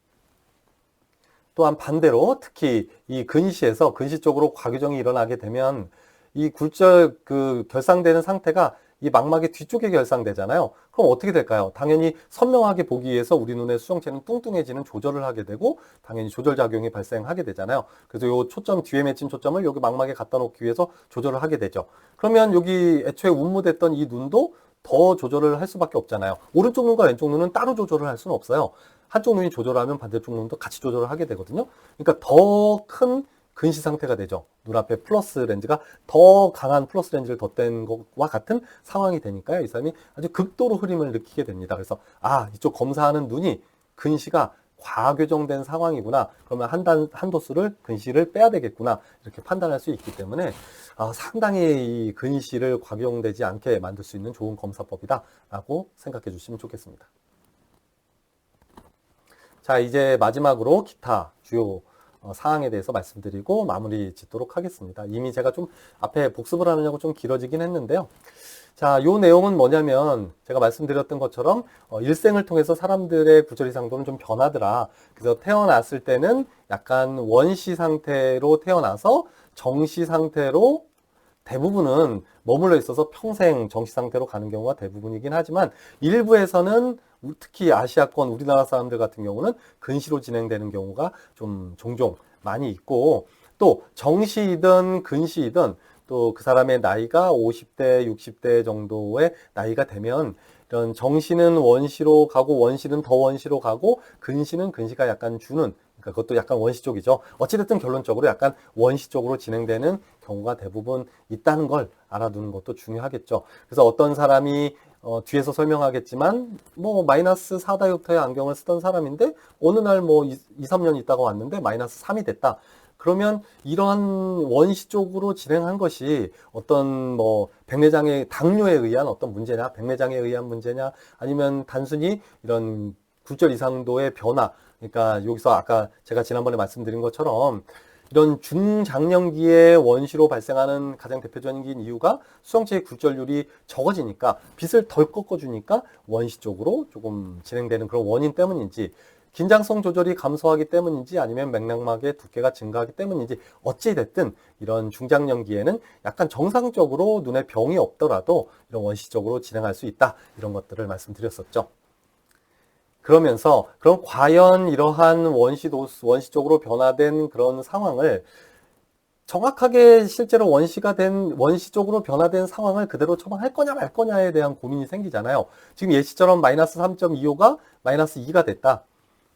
또한 반대로 특히 이 근시에서 근시 쪽으로 과교정이 일어나게 되면 이 굴절 결상되는 상태가 이 망막의 뒤쪽에 결상되잖아요. 그럼 어떻게 될까요? 당연히 선명하게 보기 위해서 우리 눈의 수정체는 뚱뚱해지는 조절을 하게 되고 당연히 조절작용이 발생하게 되잖아요. 그래서 요 초점, 뒤에 맺힌 초점을 여기 망막에 갖다 놓기 위해서 조절을 하게 되죠. 그러면 여기 애초에 운무됐던 이 눈도 더 조절을 할 수밖에 없잖아요. 오른쪽 눈과 왼쪽 눈은 따로 조절을 할 수는 없어요. 한쪽 눈이 조절하면 반대쪽 눈도 같이 조절을 하게 되거든요. 그러니까 더 큰 근시 상태가 되죠. 눈앞에 플러스 렌즈가 더 강한 플러스 렌즈를 덧댄 것과 같은 상황이 되니까요. 이 사람이 아주 극도로 흐림을 느끼게 됩니다. 그래서 이쪽 검사하는 눈이 근시가 과교정된 상황이구나. 그러면 한 도수를 근시를 빼야 되겠구나. 이렇게 판단할 수 있기 때문에 상당히 이 근시를 과교정되지 않게 만들 수 있는 좋은 검사법이다라고 생각해 주시면 좋겠습니다. 자, 이제 마지막으로 기타 주요 사항에 대해서 말씀드리고 마무리 짓도록 하겠습니다. 이미 제가 좀 앞에 복습을 하느냐고 좀 길어지긴 했는데요. 자, 요 내용은 뭐냐면 제가 말씀드렸던 것처럼 일생을 통해서 사람들의 굴절 이상도는 좀 변하더라. 그래서 태어났을 때는 약간 원시 상태로 태어나서 정시 상태로 대부분은 머물러 있어서 평생 정시 상태로 가는 경우가 대부분이긴 하지만 일부에서는 특히 아시아권 우리나라 사람들 같은 경우는 근시로 진행되는 경우가 좀 종종 많이 있고, 또 정시이든 근시이든 또 그 사람의 나이가 50대, 60대 정도의 나이가 되면 이런 정시는 원시로 가고 원시는 더 원시로 가고 근시는 근시가 약간 주는, 그러니까 그것도 약간 원시 쪽이죠. 어찌됐든 결론적으로 약간 원시 쪽으로 진행되는 경우가 대부분 있다는 걸 알아두는 것도 중요하겠죠. 그래서 어떤 사람이 뒤에서 설명하겠지만 뭐 마이너스 4다이옵터의 안경을 쓰던 사람인데 어느 날 뭐 2, 3년 있다가 왔는데 마이너스 3이 됐다. 그러면 이러한 원시 쪽으로 진행한 것이 어떤 뭐 백내장의 당뇨에 의한 어떤 문제냐, 백내장에 의한 문제냐, 아니면 단순히 이런 굴절 이상도의 변화, 그러니까 여기서 아까 제가 지난번에 말씀드린 것처럼 이런 중장년기에 원시로 발생하는 가장 대표적인 이유가 수정체의 굴절률이 적어지니까 빛을 덜 꺾어주니까 원시 쪽으로 조금 진행되는 그런 원인 때문인지, 긴장성 조절이 감소하기 때문인지 아니면 맥락막의 두께가 증가하기 때문인지 어찌됐든 이런 중장년기에는 약간 정상적으로 눈에 병이 없더라도 이런 원시적으로 진행할 수 있다. 이런 것들을 말씀드렸었죠. 그러면서 그럼 과연 이러한 원시적으로 변화된 그런 상황을 정확하게 실제로 원시적으로 변화된 상황을 그대로 처방할 거냐 말 거냐에 대한 고민이 생기잖아요. 지금 예시처럼 마이너스 3.25가 마이너스 2가 됐다.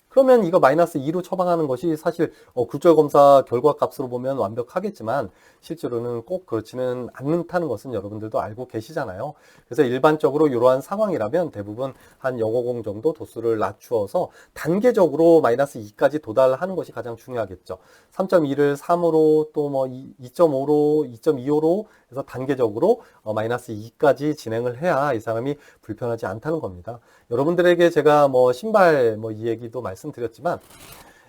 그러면 이거 마이너스 2로 처방하는 것이 사실 굴절 검사 결과 값으로 보면 완벽하겠지만 실제로는 꼭 그렇지는 않다는 것은 여러분들도 알고 계시잖아요. 그래서 일반적으로 이러한 상황이라면 대부분 한 0.50 정도 도수를 낮추어서 단계적으로 마이너스 2까지 도달하는 것이 가장 중요하겠죠. 3.2를 3으로 또 뭐 2.5로 2.25로 해서 단계적으로 마이너스 2까지 진행을 해야 이 사람이 불편하지 않다는 겁니다. 여러분들에게 제가 뭐 신발 이 얘기도 말씀드렸지만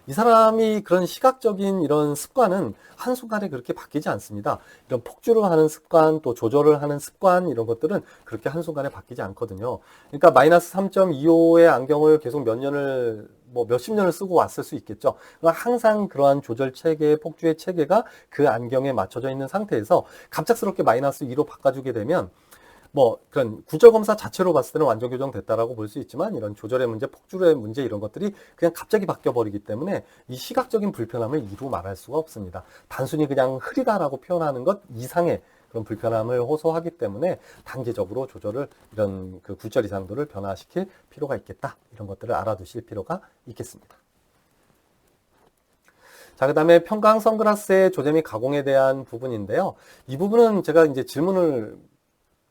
이 사람이 그런 시각적인 이런 습관은 한순간에 그렇게 바뀌지 않습니다. 이런 폭주를 하는 습관, 또 조절을 하는 습관, 이런 것들은 그렇게 한순간에 바뀌지 않거든요. 그러니까 마이너스 3.25의 안경을 계속 몇 년을, 뭐 몇십 년을 쓰고 왔을 수 있겠죠. 그러니까 항상 그러한 조절 체계, 폭주의 체계가 그 안경에 맞춰져 있는 상태에서 갑작스럽게 마이너스 2로 바꿔주게 되면 뭐 그런 굴절 검사 자체로 봤을 때는 완전 교정됐다라고 볼 수 있지만 이런 조절의 문제, 폭주의 문제 이런 것들이 그냥 갑자기 바뀌어 버리기 때문에 이 시각적인 불편함을 이루 말할 수가 없습니다. 단순히 그냥 흐리다라고 표현하는 것 이상의 그런 불편함을 호소하기 때문에 단계적으로 조절을 이런 그 굴절 이상도를 변화시킬 필요가 있겠다. 이런 것들을 알아두실 필요가 있겠습니다. 자, 그 다음에 평광 선글라스의 조제 및 가공에 대한 부분인데요. 이 부분은 제가 이제 질문을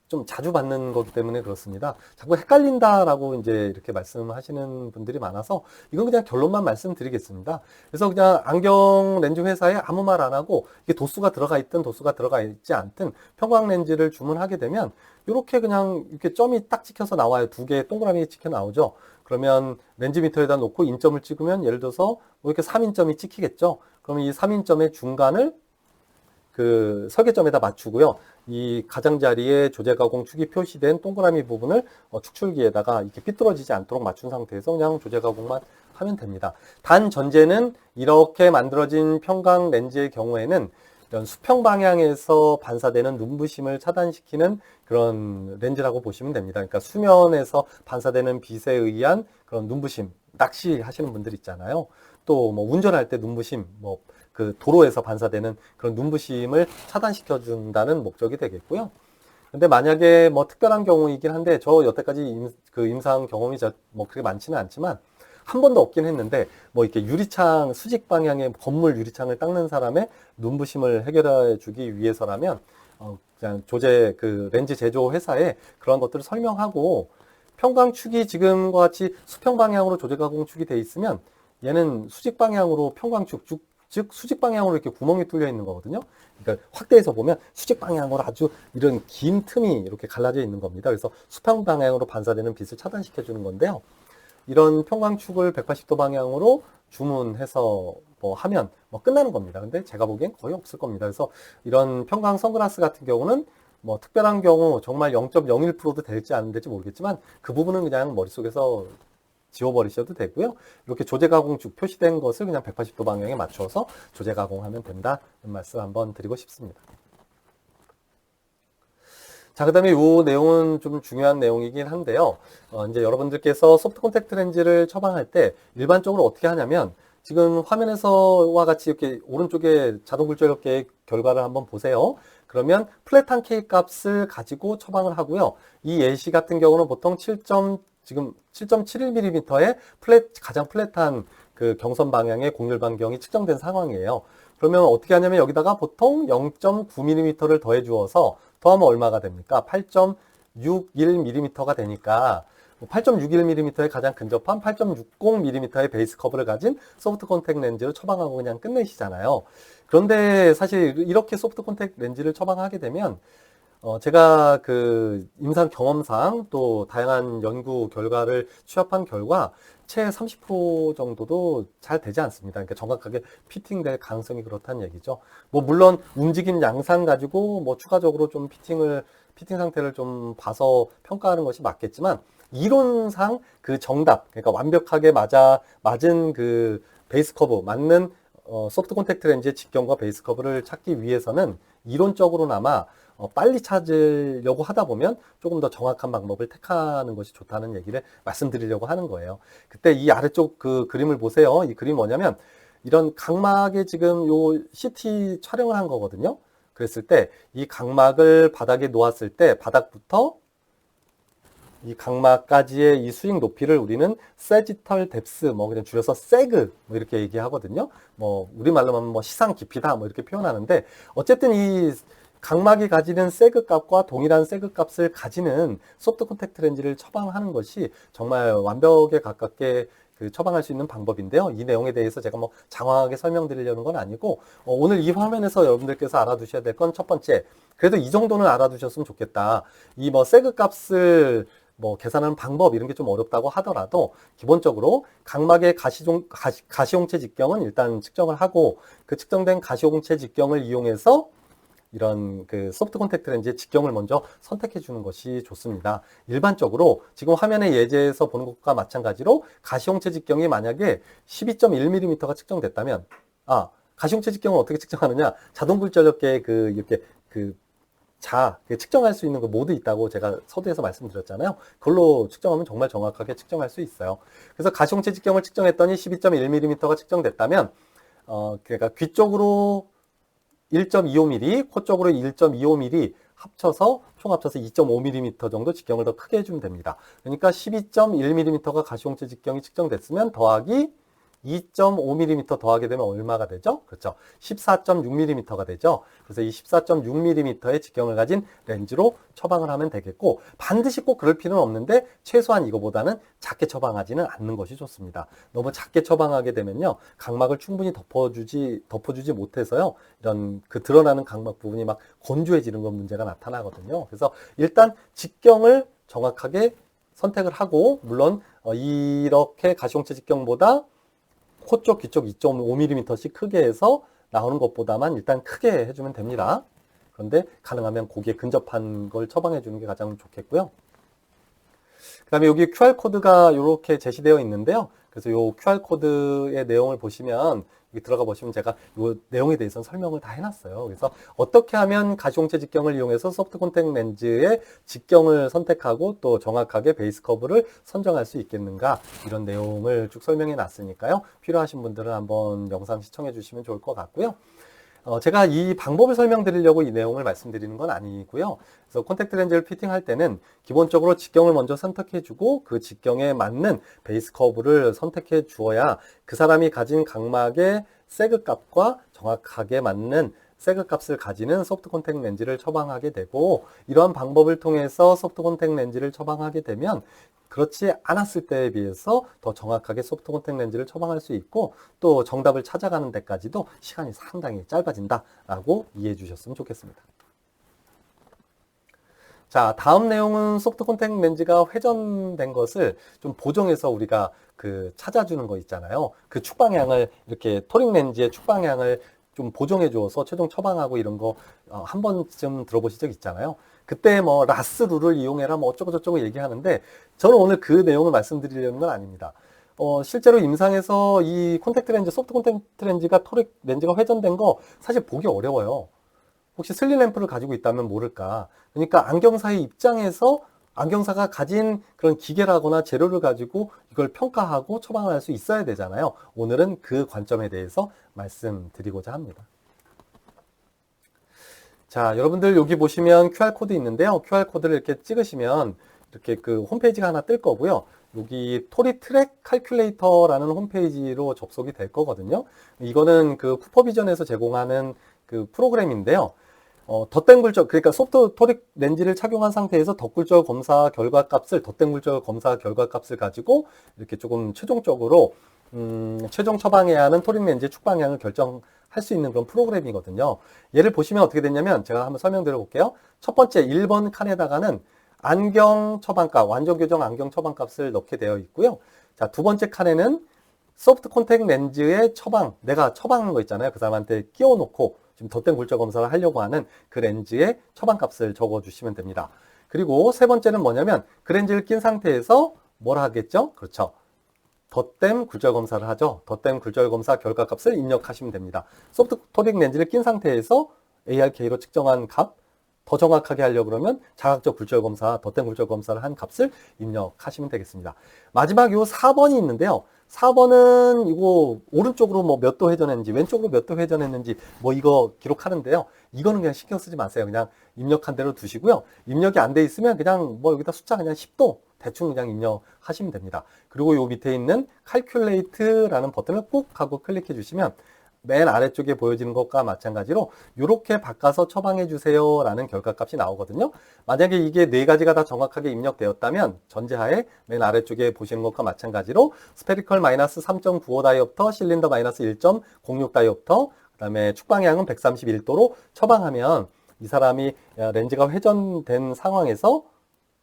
좀 자주 받는 거기 때문에 그렇습니다. 자꾸 헷갈린다라고 이제 이렇게 말씀하시는 분들이 많아서 이건 그냥 결론만 말씀드리겠습니다. 그래서 그냥 안경 렌즈 회사에 아무 말 안 하고 이게 도수가 들어가 있든 도수가 들어가 있지 않든 평광 렌즈를 주문하게 되면 이렇게 그냥 이렇게 점이 딱 찍혀서 나와요. 두 개의 동그라미 찍혀 나오죠. 그러면 렌즈 미터에다 놓고 인점을 찍으면 예를 들어서 뭐 이렇게 3인점이 찍히겠죠. 그러면 이 3인점의 중간을 그 설계점에다 맞추고요. 이 가장자리에 조제 가공 축이 표시된 동그라미 부분을 축출기에다가 이렇게 삐뚤어지지 않도록 맞춘 상태에서 그냥 조제 가공만 하면 됩니다. 단 전제는 이렇게 만들어진 평광 렌즈의 경우에는 이런 수평 방향에서 반사되는 눈부심을 차단시키는 그런 렌즈라고 보시면 됩니다. 그러니까 수면에서 반사되는 빛에 의한 그런 눈부심, 낚시하시는 분들 있잖아요. 또 뭐 운전할 때 눈부심, 뭐 그 도로에서 반사되는 그런 눈부심을 차단시켜 준다는 목적이 되겠고요. 근데 만약에 뭐 특별한 경우이긴 한데 저 여태까지 임상 경험이 뭐 그렇게 많지는 않지만 한 번도 없긴 했는데 뭐 이렇게 유리창 수직 방향의 건물 유리창을 닦는 사람의 눈부심을 해결해 주기 위해서라면 그냥 조제 그 렌즈 제조 회사에 그런 것들을 설명하고 평광축이 지금과 같이 수평 방향으로 조제 가공축이 돼 있으면 얘는 수직 방향으로 평광축 즉 수직 방향으로 이렇게 구멍이 뚫려 있는 거거든요. 그러니까 확대해서 보면 수직 방향으로 아주 이런 긴 틈이 이렇게 갈라져 있는 겁니다. 그래서 수평 방향으로 반사되는 빛을 차단시켜 주는 건데요. 이런 평광축을 180도 방향으로 주문해서 뭐 하면 뭐 끝나는 겁니다. 근데 제가 보기엔 거의 없을 겁니다. 그래서 이런 평광 선글라스 같은 경우는 뭐 특별한 경우 정말 0.01%도 될지 안 될지 모르겠지만 그 부분은 그냥 머릿속에서 지워버리셔도 되고요. 이렇게 조제 가공축 표시된 것을 그냥 180도 방향에 맞춰서 조제 가공하면 된다는 말씀 한번 드리고 싶습니다. 자, 그 다음에 이 내용은 좀 중요한 내용이긴 한데요. 이제 여러분들께서 소프트 콘택트 렌즈를 처방할 때 일반적으로 어떻게 하냐면 지금 화면에서와 같이 이렇게 오른쪽에 자동 굴절력계의 결과를 한번 보세요. 그러면 플랫한 K 값을 가지고 처방을 하고요. 이 예시 같은 경우는 보통 지금 7.71mm의 가장 플랫한 그 경선 방향의 곡률 반경이 측정된 상황이에요. 그러면 어떻게 하냐면 여기다가 보통 0.9mm를 더해 주어서 더하면 얼마가 됩니까? 8.61mm가 되니까 8.61mm에 가장 근접한 8.60mm의 베이스 커브를 가진 소프트 콘택트 렌즈를 처방하고 그냥 끝내시잖아요. 그런데 사실 이렇게 소프트 콘택트 렌즈를 처방하게 되면 제가 그 임상 경험상 또 다양한 연구 결과를 취합한 결과 채 30% 정도도 잘 되지 않습니다. 그러니까 정확하게 피팅될 가능성이 그렇다는 얘기죠. 뭐 물론 움직임 양상 가지고 뭐 추가적으로 좀 피팅 상태를 좀 봐서 평가하는 것이 맞겠지만 이론상 그 정답, 그러니까 완벽하게 맞은 그 베이스 커브, 맞는 소프트 콘택트 렌즈의 직경과 베이스 커브를 찾기 위해서는 이론적으로나마 빨리 찾으려고 하다 보면 조금 더 정확한 방법을 택하는 것이 좋다는 얘기를 말씀드리려고 하는 거예요. 그때 이 아래쪽 그 그림을 보세요. 이 그림이 뭐냐면 이런 각막에 지금 요 CT 촬영을 한 거거든요. 그랬을 때 이 각막을 바닥에 놓았을 때 바닥부터 이 각막까지의 이 스윙 높이를 우리는 세지털 뎁스, 뭐 그냥 줄여서 세그 뭐 이렇게 얘기하거든요. 뭐 우리말로 하면 뭐 시상 깊이다 뭐 이렇게 표현하는데 어쨌든 이 각막이 가지는 세그 값과 동일한 세그 값을 가지는 소프트 콘택트 렌즈를 처방하는 것이 정말 완벽에 가깝게 그 처방할 수 있는 방법인데요. 이 내용에 대해서 제가 뭐 장황하게 설명드리려는 건 아니고 오늘 이 화면에서 여러분들께서 알아두셔야 될 건 첫 번째, 그래도 이 정도는 알아두셨으면 좋겠다. 이 뭐 세그 값을 뭐 계산하는 방법 이런 게 좀 어렵다고 하더라도 기본적으로 각막의 가시홍채 직경은 일단 측정을 하고 그 측정된 가시홍채 직경을 이용해서 이런 그 소프트 콘택트 렌즈의 직경을 먼저 선택해 주는 것이 좋습니다. 일반적으로 지금 화면의 예제에서 보는 것과 마찬가지로 가시홍채 직경이 만약에 12.1mm가 측정됐다면 가시홍채 직경을 어떻게 측정하느냐? 자동 굴절력계 이렇게 측정할 수 있는 그 모드 있다고 제가 서두에서 말씀드렸잖아요. 그걸로 측정하면 정말 정확하게 측정할 수 있어요. 그래서 가시홍채 직경을 측정했더니 12.1mm가 측정됐다면, 그러니까 귀 쪽으로 1.25mm, 코 쪽으로 1.25mm 총 합쳐서 2.5mm 정도 직경을 더 크게 해주면 됩니다. 그러니까 12.1mm가 가시홍채 직경이 측정됐으면 더하기 2.5mm 더하게 되면 얼마가 되죠? 그렇죠. 14.6mm가 되죠. 그래서 이 14.6mm의 직경을 가진 렌즈로 처방을 하면 되겠고, 반드시 꼭 그럴 필요는 없는데 최소한 이거보다는 작게 처방하지는 않는 것이 좋습니다. 너무 작게 처방하게 되면요, 각막을 충분히 덮어주지 못해서요, 이런 드러나는 각막 부분이 막 건조해지는 건 문제가 나타나거든요. 그래서 일단 직경을 정확하게 선택을 하고, 물론 이렇게 가시홍채 직경보다 코 쪽, 귀 쪽 2.5mm씩 크게 해서 나오는 것보다만 일단 크게 해주면 됩니다. 그런데 가능하면 고기에 근접한 걸 처방해 주는 게 가장 좋겠고요. 그 다음에 여기 QR코드가 이렇게 제시되어 있는데요. 그래서 이 QR코드의 내용을 보시면, 여기 들어가 보시면 제가 이 내용에 대해서는 설명을 다 해놨어요. 그래서 어떻게 하면 가시홍채 직경을 이용해서 소프트 콘택트 렌즈의 직경을 선택하고 또 정확하게 베이스 커브를 선정할 수 있겠는가, 이런 내용을 쭉 설명해 놨으니까요. 필요하신 분들은 한번 영상 시청해 주시면 좋을 것 같고요. 제가 이 방법을 설명드리려고 이 내용을 말씀드리는 건 아니고요. 그래서 콘택트 렌즈를 피팅할 때는 기본적으로 직경을 먼저 선택해 주고 그 직경에 맞는 베이스 커브를 선택해 주어야 그 사람이 가진 각막의 세그 값과 정확하게 맞는 세그 값을 가지는 소프트 콘택트 렌즈를 처방하게 되고, 이러한 방법을 통해서 소프트 콘택트 렌즈를 처방하게 되면 그렇지 않았을 때에 비해서 더 정확하게 소프트 콘택트 렌즈를 처방할 수 있고, 또 정답을 찾아가는 데까지도 시간이 상당히 짧아진다라고 이해해 주셨으면 좋겠습니다. 자, 다음 내용은 소프트 콘택트 렌즈가 회전된 것을 좀 보정해서 우리가 찾아주는 거 있잖아요. 그 축방향을, 이렇게 토릭 렌즈의 축방향을 좀 보정해 줘서 최종 처방하고 이런 거 한 번쯤 들어보신 적 있잖아요. 그때 뭐 라스 룰을 이용해라 뭐 어쩌고 저쩌고 얘기하는데, 저는 오늘 그 내용을 말씀드리려는 건 아닙니다. 실제로 임상에서 이 콘택트 렌즈, 소프트 콘택트 렌즈가 토릭 렌즈가 회전된 거 사실 보기 어려워요. 혹시 슬릿 램프를 가지고 있다면 모를까. 그러니까 안경사의 입장에서 안경사가 가진 그런 기계라거나 재료를 가지고 이걸 평가하고 처방을 할 수 있어야 되잖아요. 오늘은 그 관점에 대해서 말씀드리고자 합니다. 자, 여러분들 여기 보시면 QR코드 있는데요. QR코드를 이렇게 찍으시면 이렇게 그 홈페이지가 하나 뜰 거고요. 여기 토리 트랙 칼큘레이터라는 홈페이지로 접속이 될 거거든요. 이거는 그 푸퍼비전에서 제공하는 그 프로그램인데요. 덧댐 굴절, 그러니까 소프트 토릭 렌즈를 착용한 상태에서 덧굴절 검사 결과값을, 덧댐 굴절 검사 결과값을 가지고 이렇게 조금 최종적으로 최종 처방해야 하는 토릭 렌즈의 축방향을 결정할 수 있는 그런 프로그램이거든요. 얘를 보시면 어떻게 됐냐면, 제가 한번 설명드려 볼게요. 첫 번째 1번 칸에다가는 안경 처방값, 완전 교정 안경 처방값을 넣게 되어 있고요. 자, 두 번째 칸에는 소프트 콘택트 렌즈의 처방, 내가 처방한 거 있잖아요. 그 사람한테 끼워 놓고 지금 덧댐 굴절 검사를 하려고 하는 그 렌즈의 처방값을 적어 주시면 됩니다. 그리고 세 번째는 뭐냐면, 그 렌즈를 낀 상태에서 뭘 하겠죠? 그렇죠. 덧댐 굴절 검사를 하죠. 덧댐 굴절 검사 결과값을 입력하시면 됩니다. 소프트 토릭 렌즈를 낀 상태에서 ARK로 측정한 값, 더 정확하게 하려고 그러면 자각적 굴절 검사, 덧댐 굴절 검사를 한 값을 입력하시면 되겠습니다. 마지막 요 4번이 있는데요. 4번은 이거 오른쪽으로 뭐 몇 도 회전했는지, 왼쪽으로 몇 도 회전했는지 뭐 이거 기록하는데요. 이거는 그냥 신경 쓰지 마세요. 그냥 입력한 대로 두시고요. 입력이 안 돼 있으면 그냥 뭐 여기다 숫자 그냥 10도 대충 그냥 입력하시면 됩니다. 그리고 요 밑에 있는 Calculate라는 버튼을 꾹 하고 클릭해 주시면 맨 아래쪽에 보여지는 것과 마찬가지로 이렇게 바꿔서 처방해 주세요 라는 결과값이 나오거든요. 만약에 이게 네 가지가 다 정확하게 입력되었다면 전제하에 맨 아래쪽에 보시는 것과 마찬가지로 스페리컬 마이너스 3.95 다이옵터, 실린더 마이너스 1.06 다이옵터, 그 다음에 축방향은 131도로 처방하면 이 사람이 렌즈가 회전된 상황에서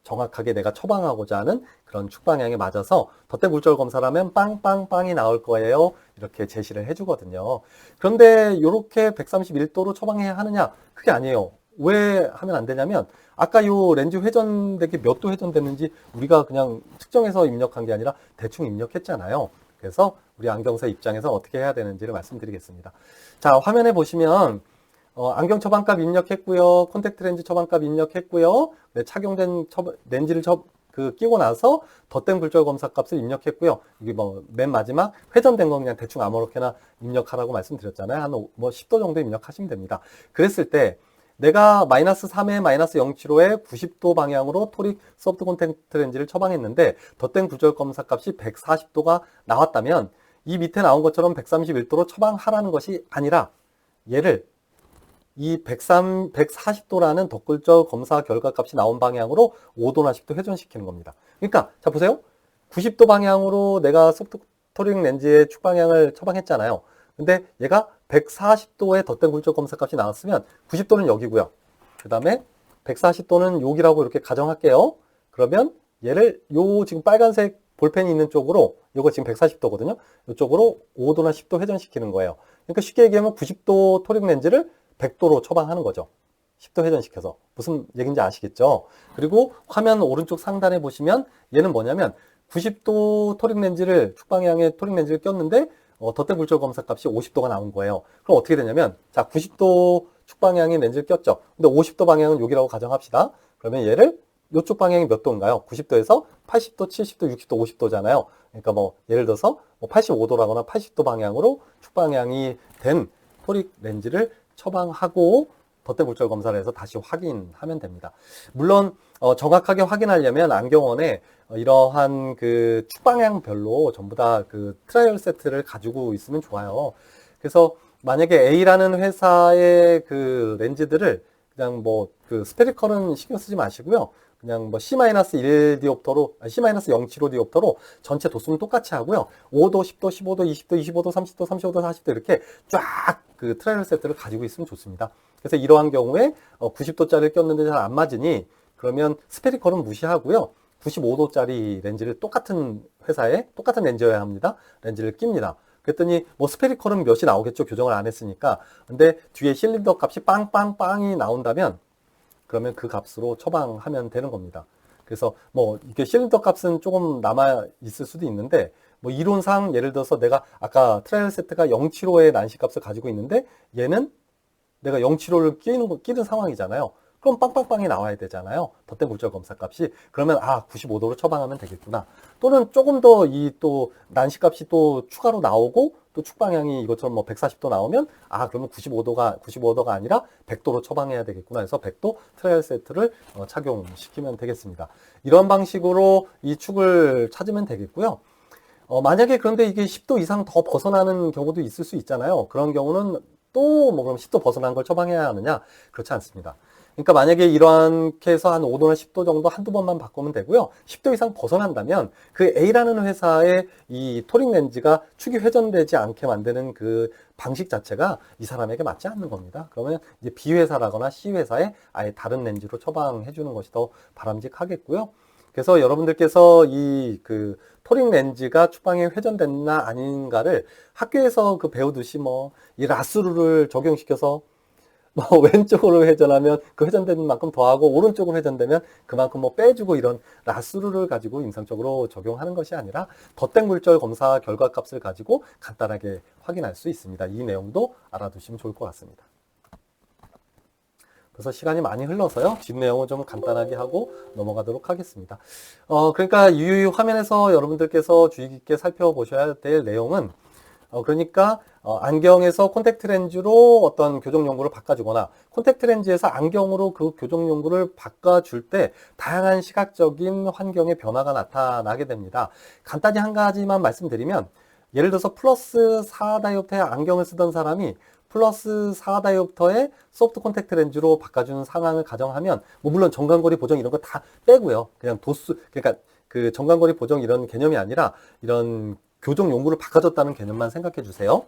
정확하게 내가 처방하고자 하는 그런 축 방향에 맞아서 덧대 굴절 검사라면 빵빵빵이 나올 거예요. 이렇게 제시를 해주거든요. 그런데 이렇게 131도로 처방해야 하느냐? 그게 아니에요. 왜 하면 안 되냐면 아까 요 렌즈 회전되기 몇 도 회전됐는지 우리가 그냥 측정해서 입력한 게 아니라 대충 입력했잖아요. 그래서 우리 안경사 입장에서 어떻게 해야 되는지를 말씀드리겠습니다. 자, 화면에 보시면 안경 처방값 입력했고요. 콘택트 렌즈 처방값 입력했고요. 네, 착용된 렌즈를 끼고 나서 덧댐 굴절 검사 값을 입력했고요. 이게 뭐 맨 마지막 회전된 거 그냥 대충 아무렇게나 입력하라고 말씀드렸잖아요. 한 뭐 10도 정도 입력하시면 됩니다. 그랬을 때 내가 마이너스 3에 마이너스 075에 90도 방향으로 토릭 소프트 콘택트 렌즈를 처방했는데 덧댐 굴절 검사 값이 140도가 나왔다면 이 밑에 나온 것처럼 131도로 처방하라는 것이 아니라 얘를 이 140도라는 덧굴절 검사 결과값이 나온 방향으로 5도나 10도 회전시키는 겁니다. 그러니까 자 보세요. 90도 방향으로 내가 소프트 토릭 렌즈의 축 방향을 처방했잖아요. 근데 얘가 140도의 덧댐 굴절 검사 값이 나왔으면 90도는 여기고요. 그 다음에 140도는 여기라고 이렇게 가정할게요. 그러면 얘를 요 지금 빨간색 볼펜이 있는 쪽으로 요거 지금 140도거든요. 이쪽으로 5도나 10도 회전시키는 거예요. 그러니까 쉽게 얘기하면 90도 토릭 렌즈를 100도로 처방하는 거죠. 10도 회전시켜서. 무슨 얘기인지 아시겠죠? 그리고 화면 오른쪽 상단에 보시면 얘는 뭐냐면 90도 토릭 렌즈를 축 방향에 토릭 렌즈를 꼈는데 덧댐 굴절 검사 값이 50도가 나온 거예요. 그럼 어떻게 되냐면 자 90도 축 방향에 렌즈를 꼈죠. 근데 50도 방향은 여기라고 가정합시다. 그러면 얘를 이쪽 방향이 몇 도인가요? 90도에서 80도, 70도, 60도, 50도잖아요. 그러니까 뭐 예를 들어서 85도라거나 80도 방향으로 축 방향이 된 토릭 렌즈를 처방하고 덧댐 굴절 검사를 해서 다시 확인하면 됩니다. 물론 정확하게 확인하려면 안경원에 이러한 그 축 방향별로 전부 다 그 트라이얼 세트를 가지고 있으면 좋아요. 그래서 만약에 A라는 회사의 그 렌즈들을 그냥 뭐 그 스페리컬은 신경 쓰지 마시고요. 그냥 뭐 C-1 디옵터로, C-075 디옵터로 전체 도수는 똑같이 하고요. 5도, 10도, 15도, 20도, 25도, 30도, 35도, 40도 이렇게 쫙 그 트라이얼 세트를 가지고 있으면 좋습니다. 그래서 이러한 경우에 90도짜리를 꼈는데 잘 안 맞으니 그러면 스페리컬은 무시하고요. 95도짜리 렌즈를 똑같은 회사에 똑같은 렌즈여야 합니다. 렌즈를 낍니다. 그랬더니 뭐 스페리컬은 몇이 나오겠죠. 교정을 안 했으니까. 근데 뒤에 실린더 값이 빵빵빵이 나온다면 그러면 그 값으로 처방하면 되는 겁니다. 그래서 뭐 이게 실린더 값은 조금 남아 있을 수도 있는데 뭐 이론상 예를 들어서 내가 아까 트라이얼 세트가 075의 난시 값을 가지고 있는데 얘는 내가 075를 끼는 상황이잖아요. 그럼 빵빵빵이 나와야 되잖아요. 덧댐 굴절 검사 값이. 그러면 95도로 처방하면 되겠구나. 또는 조금 더 이 또 난시 값이 또 추가로 나오고 또 축 방향이 이것처럼 뭐 140도 나오면 그러면 95도가 아니라 100도로 처방해야 되겠구나 해서 100도 트라이얼 세트를 착용시키면 되겠습니다. 이런 방식으로 이 축을 찾으면 되겠고요. 만약에 그런데 이게 10도 이상 더 벗어나는 경우도 있을 수 있잖아요. 그런 경우는 또 뭐 그럼 10도 벗어난 걸 처방해야 하느냐? 그렇지 않습니다. 그러니까 만약에 이렇게 해서 한 5도나 10도 정도 한두 번만 바꾸면 되고요. 10도 이상 벗어난다면 그 A라는 회사의 이 토릭 렌즈가 축이 회전되지 않게 만드는 그 방식 자체가 이 사람에게 맞지 않는 겁니다. 그러면 이제 B 회사라거나 C 회사에 아예 다른 렌즈로 처방해 주는 것이 더 바람직하겠고요. 그래서 여러분들께서 이 그 토릭 렌즈가 축방에 회전됐나 아닌가를 학교에서 그 배우듯이 뭐 이 라스루를 적용시켜서 뭐 왼쪽으로 회전하면 그 회전되는 만큼 더하고 오른쪽으로 회전되면 그만큼 뭐 빼주고 이런 라스루를 가지고 임상적으로 적용하는 것이 아니라 덧댐 굴절 검사 결과값을 가지고 간단하게 확인할 수 있습니다. 이 내용도 알아두시면 좋을 것 같습니다. 그래서 시간이 많이 흘러서요. 뒷내용은 좀 간단하게 하고 넘어가도록 하겠습니다. 그러니까 이 화면에서 여러분들께서 주의 깊게 살펴보셔야 될 내용은 그러니까 안경에서 콘택트 렌즈로 어떤 교정 용구를 바꿔주거나 콘택트 렌즈에서 안경으로 그 교정 용구를 바꿔줄 때 다양한 시각적인 환경의 변화가 나타나게 됩니다. 간단히 한 가지만 말씀드리면 예를 들어서 플러스 4다이옵터의 안경을 쓰던 사람이 플러스 4다이옵터의 소프트 콘택트 렌즈로 바꿔주는 상황을 가정하면 뭐 물론 정강거리 보정 이런 거 다 빼고요. 그냥 도수 그러니까 그 정강거리 보정 이런 개념이 아니라 이런 교정 용구를 바꿔줬다는 개념만 생각해 주세요.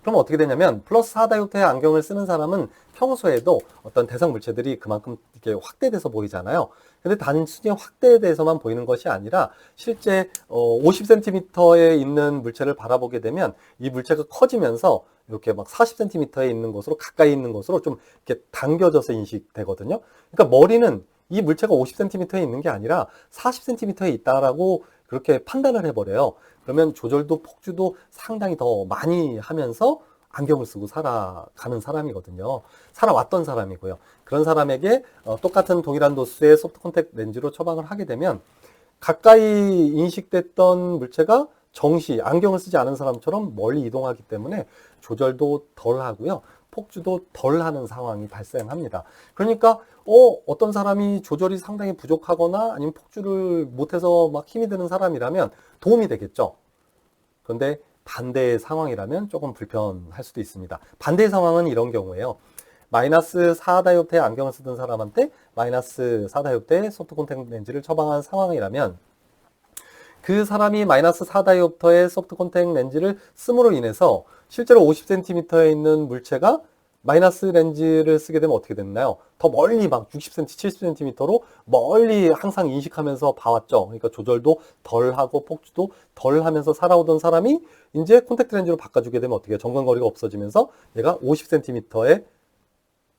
그럼 어떻게 되냐면 플러스 4다이옵터의 안경을 쓰는 사람은 평소에도 어떤 대상 물체들이 그만큼 이렇게 확대돼서 보이잖아요. 근데 단순히 확대에 대해서만 보이는 것이 아니라 실제 50cm에 있는 물체를 바라보게 되면 이 물체가 커지면서 이렇게 막 40cm에 있는 곳으로 가까이 있는 곳으로 좀 이렇게 당겨져서 인식되거든요. 그러니까 머리는 이 물체가 50cm에 있는 게 아니라 40cm에 있다라고 그렇게 판단을 해버려요. 그러면 조절도 폭주도 상당히 더 많이 하면서 안경을 쓰고 살아가는 사람이거든요. 살아왔던 사람이고요. 그런 사람에게 똑같은 동일한 도수의 소프트 콘택 렌즈로 처방을 하게 되면 가까이 인식됐던 물체가 정시 안경을 쓰지 않은 사람처럼 멀리 이동하기 때문에 조절도 덜 하고요. 폭주도 덜 하는 상황이 발생합니다. 그러니까 어떤 사람이 조절이 상당히 부족하거나 아니면 폭주를 못해서 막 힘이 드는 사람이라면 도움이 되겠죠. 그런데 반대의 상황이라면 조금 불편할 수도 있습니다. 반대의 상황은 이런 경우에요. 마이너스 4다이옵터의 안경을 쓰던 사람한테 마이너스 4다이옵터의 소프트 콘택 렌즈를 처방한 상황이라면 그 사람이 마이너스 4다이옵터의 소프트 콘택 렌즈를 씀으로 인해서 실제로 50cm에 있는 물체가 마이너스 렌즈를 쓰게 되면 어떻게 됐나요? 더 멀리 막 60cm, 70cm로 멀리 항상 인식하면서 봐왔죠. 그러니까 조절도 덜 하고 폭주도 덜 하면서 살아오던 사람이 이제 콘택트 렌즈로 바꿔주게 되면 어떻게 해요? 점검거리가 없어지면서 얘가 50cm에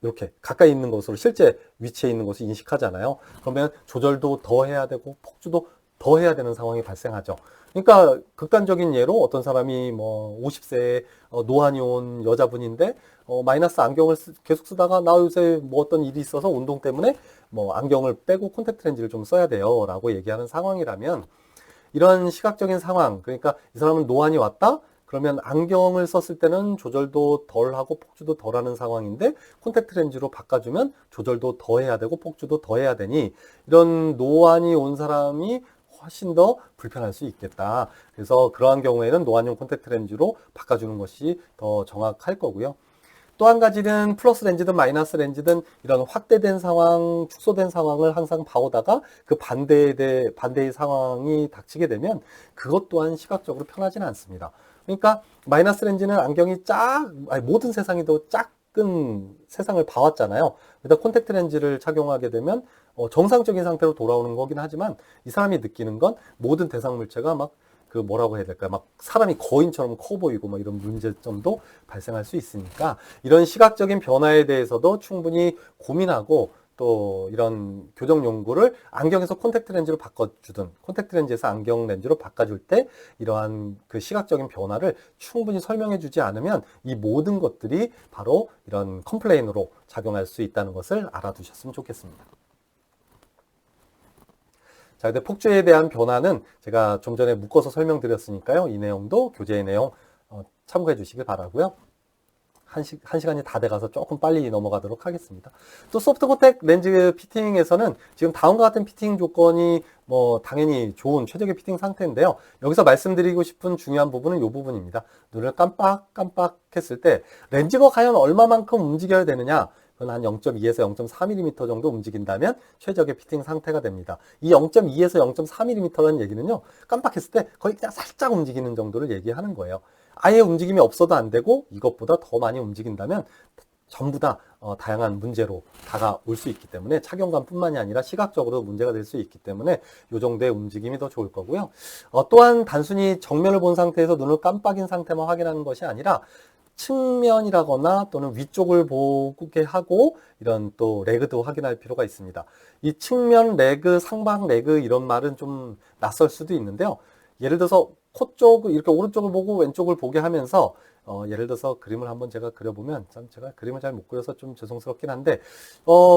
이렇게 가까이 있는 곳으로 실제 위치에 있는 곳을 인식하잖아요. 그러면 조절도 더 해야 되고 폭주도 더 해야 되는 상황이 발생하죠. 그러니까 극단적인 예로 어떤 사람이 뭐 50세 노안이 온 여자분인데 마이너스 안경을 계속 쓰다가 나 요새 뭐 어떤 일이 있어서 운동 때문에 뭐 안경을 빼고 콘택트 렌즈를 좀 써야 돼요 라고 얘기하는 상황이라면 이런 시각적인 상황, 그러니까 이 사람은 노안이 왔다? 그러면 안경을 썼을 때는 조절도 덜하고 폭주도 덜하는 상황인데 콘택트 렌즈로 바꿔주면 조절도 더 해야 되고 폭주도 더 해야 되니 이런 노안이 온 사람이 훨씬 더 불편할 수 있겠다. 그래서 그러한 경우에는 노안용 콘택트 렌즈로 바꿔주는 것이 더 정확할 거고요. 또 한 가지는 플러스 렌즈든 마이너스 렌즈든 이런 확대된 상황, 축소된 상황을 항상 봐오다가 그 반대의 상황이 닥치게 되면 그것 또한 시각적으로 편하지는 않습니다. 그러니까 마이너스 렌즈는 안경이 모든 세상이 더 작은 세상을 봐왔잖아요. 그래서 콘택트 렌즈를 착용하게 되면 정상적인 상태로 돌아오는 거긴 하지만 이 사람이 느끼는 건 모든 대상 물체가 막 그 뭐라고 해야 될까요? 막 사람이 거인처럼 커 보이고 막 이런 문제점도 발생할 수 있으니까 이런 시각적인 변화에 대해서도 충분히 고민하고 또 이런 교정 연구를 안경에서 콘택트 렌즈로 바꿔주든 콘택트 렌즈에서 안경 렌즈로 바꿔줄 때 이러한 그 시각적인 변화를 충분히 설명해 주지 않으면 이 모든 것들이 바로 이런 컴플레인으로 작용할 수 있다는 것을 알아두셨으면 좋겠습니다. 자, 근데 폭주에 대한 변화는 제가 좀 전에 묶어서 설명드렸으니까요. 이 내용도 교재의 내용 참고해 주시길 바라고요. 한 시간이 다 돼가서 조금 빨리 넘어가도록 하겠습니다. 또 소프트 콘택 렌즈 피팅에서는 지금 다음과 같은 피팅 조건이 뭐 당연히 좋은 최적의 피팅 상태인데요. 여기서 말씀드리고 싶은 중요한 부분은 이 부분입니다. 눈을 깜빡 했을 때 렌즈가 과연 얼마만큼 움직여야 되느냐? 그건 한 0.2에서 0.4mm 정도 움직인다면 최적의 피팅 상태가 됩니다. 이 0.2에서 0.4mm라는 얘기는요. 깜빡했을 때 거의 그냥 살짝 움직이는 정도를 얘기하는 거예요. 아예 움직임이 없어도 안 되고 이것보다 더 많이 움직인다면 전부 다 다양한 문제로 다가올 수 있기 때문에 착용감뿐만이 아니라 시각적으로 문제가 될 수 있기 때문에 이 정도의 움직임이 더 좋을 거고요. 또한 단순히 정면을 본 상태에서 눈을 깜빡인 상태만 확인하는 것이 아니라 측면이라거나 또는 위쪽을 보게 하고 이런 또 레그도 확인할 필요가 있습니다. 이 측면 레그, 상방 레그 이런 말은 좀 낯설 수도 있는데요. 예를 들어서 코 쪽 이렇게 오른쪽을 보고 왼쪽을 보게 하면서 예를 들어서 그림을 한번 제가 그려보면 참 제가 그림을 잘 못 그려서 좀 죄송스럽긴 한데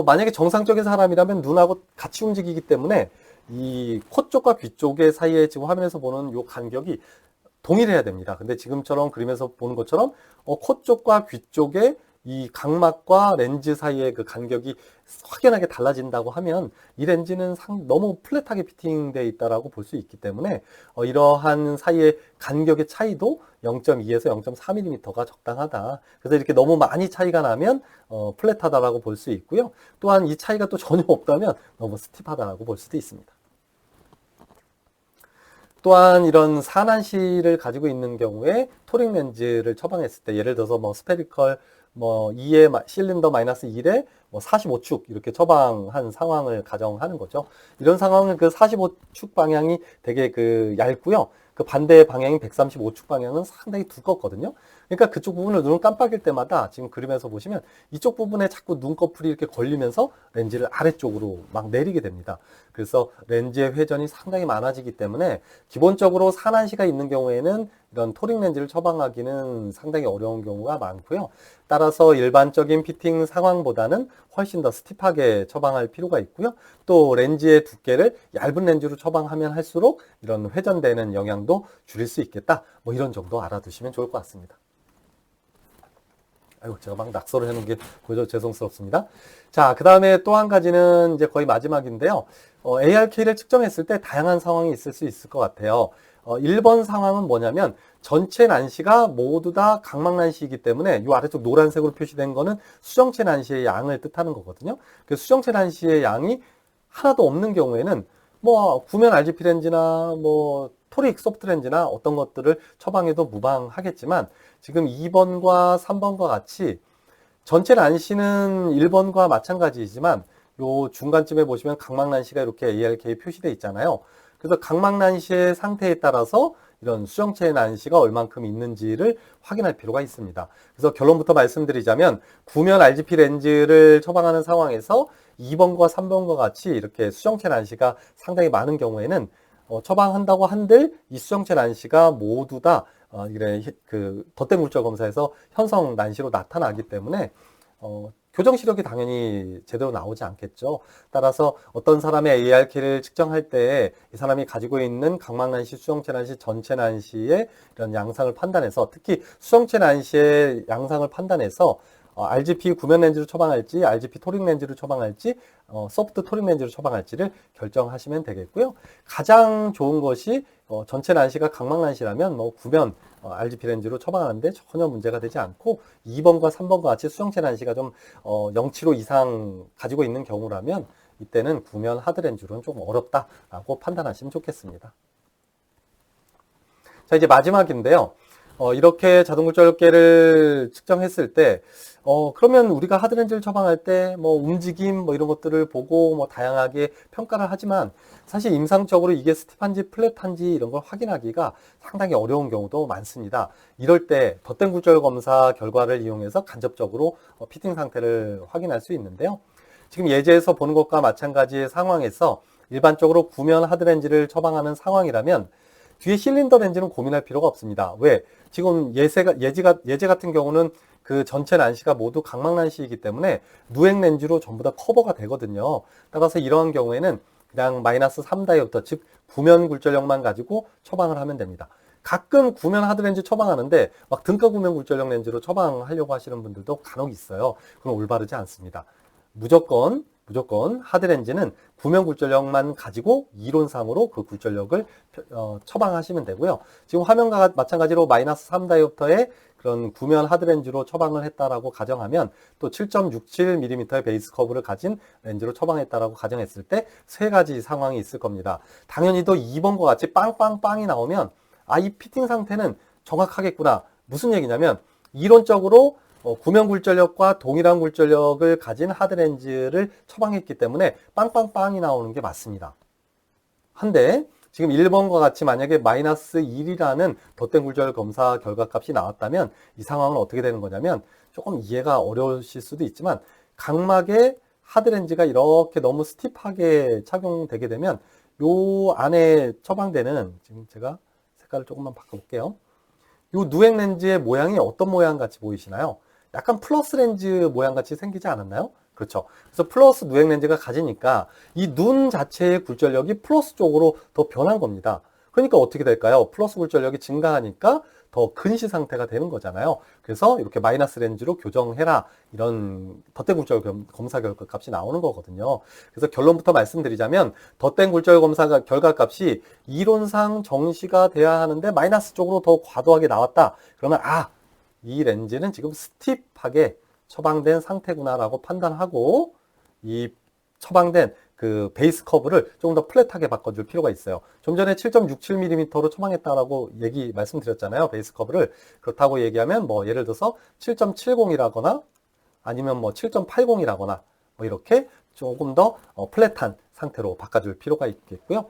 만약에 정상적인 사람이라면 눈하고 같이 움직이기 때문에 이 코 쪽과 귀 쪽의 사이에 지금 화면에서 보는 이 간격이 동일해야 됩니다. 근데 지금처럼 그림에서 보는 것처럼 코 쪽과 귀 쪽에 이 각막과 렌즈 사이의 그 간격이 확연하게 달라진다고 하면 이 렌즈는 너무 플랫하게 피팅되어 있다라고 볼 수 있기 때문에 이러한 사이의 간격의 차이도 0.2에서 0.4mm가 적당하다. 그래서 이렇게 너무 많이 차이가 나면 플랫하다라고 볼 수 있고요. 또한 이 차이가 또 전혀 없다면 너무 스티프하다라고 볼 수도 있습니다. 또한 이런 산안시를 가지고 있는 경우에 토릭 렌즈를 처방했을 때 예를 들어서 뭐 스페리컬 뭐 2에 실린더 마이너스 1에 뭐 45축 이렇게 처방한 상황을 가정하는 거죠. 이런 상황은 그 45축 방향이 되게 그 얇고요. 그 반대 방향인 135축 방향은 상당히 두껍거든요. 그러니까 그쪽 부분을 눈을 깜빡일 때마다 지금 그림에서 보시면 이쪽 부분에 자꾸 눈꺼풀이 이렇게 걸리면서 렌즈를 아래쪽으로 막 내리게 됩니다. 그래서 렌즈의 회전이 상당히 많아지기 때문에 기본적으로 산안시가 있는 경우에는 이런 토릭 렌즈를 처방하기는 상당히 어려운 경우가 많고요. 따라서 일반적인 피팅 상황보다는 훨씬 더 스티프하게 처방할 필요가 있고요. 또 렌즈의 두께를 얇은 렌즈로 처방하면 할수록 이런 회전되는 영향도 줄일 수 있겠다. 뭐 이런 정도 알아두시면 좋을 것 같습니다. 아이고, 제가 막 낙서를 해놓은 게 보여서 죄송스럽습니다. 자, 그 다음에 또 한 가지는 이제 거의 마지막인데요. ARK를 측정했을 때 다양한 상황이 있을 수 있을 것 같아요. 1번 상황은 뭐냐면 전체 난시가 모두 다 각막 난시이기 때문에 이 아래쪽 노란색으로 표시된 거는 수정체 난시의 양을 뜻하는 거거든요. 그 수정체 난시의 양이 하나도 없는 경우에는 뭐 구면 RGP 렌즈나 뭐 토릭 소프트 렌즈나 어떤 것들을 처방해도 무방하겠지만 지금 2번과 3번과 같이 전체 난시는 1번과 마찬가지이지만 요 중간쯤에 보시면 각막 난시가 이렇게 ARK 표시되어 있잖아요. 그래서 각막 난시의 상태에 따라서 이런 수정체 난시가 얼만큼 있는지를 확인할 필요가 있습니다. 그래서 결론부터 말씀드리자면 구면 RGP 렌즈를 처방하는 상황에서 2번과 3번과 같이 이렇게 수정체 난시가 상당히 많은 경우에는 처방한다고 한들 이 수정체 난시가 모두 다 이래 그 덧대 물질 검사에서 현성 난시로 나타나기 때문에 교정 시력이 당연히 제대로 나오지 않겠죠. 따라서 어떤 사람의 ARK를 측정할 때 이 사람이 가지고 있는 각막 난시, 수정체 난시, 전체 난시의 이런 양상을 판단해서 특히 수정체 난시의 양상을 판단해서 RGP 구면 렌즈로 처방할지, RGP 토릭 렌즈로 처방할지, 소프트 토릭 렌즈로 처방할지를 결정하시면 되겠고요. 가장 좋은 것이 전체 난시가 각막 난시라면 뭐 구면 RGP 렌즈로 처방하는데 전혀 문제가 되지 않고 2번과 3번과 같이 수정체 난시가 좀 075 이상 가지고 있는 경우라면 이때는 구면 하드 렌즈로는 좀 어렵다라고 판단하시면 좋겠습니다. 자, 이제 마지막인데요. 이렇게 자동굴절계를 측정했을 때, 그러면 우리가 하드렌즈를 처방할 때, 뭐, 움직임, 뭐, 이런 것들을 보고, 뭐, 다양하게 평가를 하지만, 사실 임상적으로 이게 스티프한지 플랫한지 이런 걸 확인하기가 상당히 어려운 경우도 많습니다. 이럴 때, 덧댄 굴절 검사 결과를 이용해서 간접적으로 피팅 상태를 확인할 수 있는데요. 지금 예제에서 보는 것과 마찬가지의 상황에서 일반적으로 구면 하드렌즈를 처방하는 상황이라면, 뒤에 실린더 렌즈는 고민할 필요가 없습니다. 왜? 지금 예제 같은 경우는 그 전체 난시가 모두 각막 난시이기 때문에 누액 렌즈로 전부 다 커버가 되거든요. 따라서 이러한 경우에는 그냥 마이너스 3다이옵터, 즉 구면 굴절력만 가지고 처방을 하면 됩니다. 가끔 구면 하드렌즈 처방하는데 막 등가 구면 굴절력 렌즈로 처방하려고 하시는 분들도 간혹 있어요. 그건 올바르지 않습니다. 무조건 하드렌즈는 구면 굴절력만 가지고 이론상으로 그 굴절력을 처방하시면 되고요. 지금 화면과 마찬가지로 마이너스 3다이옵터의 그런 구면 하드렌즈로 처방을 했다라고 가정하면 또 7.67mm의 베이스 커브를 가진 렌즈로 처방했다라고 가정했을 때 세 가지 상황이 있을 겁니다. 당연히 또 2번과 같이 빵빵빵이 나오면 이 피팅 상태는 정확하겠구나. 무슨 얘기냐면 이론적으로 구면 굴절력과 동일한 굴절력을 가진 하드렌즈를 처방했기 때문에 빵빵빵이 나오는 게 맞습니다. 한데 지금 1번과 같이 만약에 마이너스 1이라는 덧댄 굴절 검사 결과값이 나왔다면 이 상황은 어떻게 되는 거냐면 조금 이해가 어려우실 수도 있지만 각막에 하드렌즈가 이렇게 너무 스티프하게 착용되게 되면 요 안에 처방되는, 지금 제가 색깔을 조금만 바꿔볼게요. 요 누액 렌즈의 모양이 어떤 모양 같이 보이시나요? 약간 플러스 렌즈 모양 같이 생기지 않았나요? 그렇죠. 그래서 플러스 누액 렌즈가 가지니까 이 눈 자체의 굴절력이 플러스 쪽으로 더 변한 겁니다. 그러니까 어떻게 될까요? 플러스 굴절력이 증가하니까 더 근시 상태가 되는 거잖아요. 그래서 이렇게 마이너스 렌즈로 교정해라, 이런 덧댄 굴절 검사 결과값이 나오는 거거든요. 그래서 결론부터 말씀드리자면 덧댄 굴절 검사 결과값이 이론상 정시가 돼야 하는데 마이너스 쪽으로 더 과도하게 나왔다. 그러면 이 렌즈는 지금 스티프하게 처방된 상태구나라고 판단하고 이 처방된 그 베이스 커브를 조금 더 플랫하게 바꿔줄 필요가 있어요. 좀 전에 7.67mm로 처방했다라고 말씀드렸잖아요. 베이스 커브를. 그렇다고 얘기하면 뭐 예를 들어서 7.70이라거나 아니면 뭐 7.80이라거나 뭐 이렇게 조금 더 플랫한 상태로 바꿔줄 필요가 있겠고요.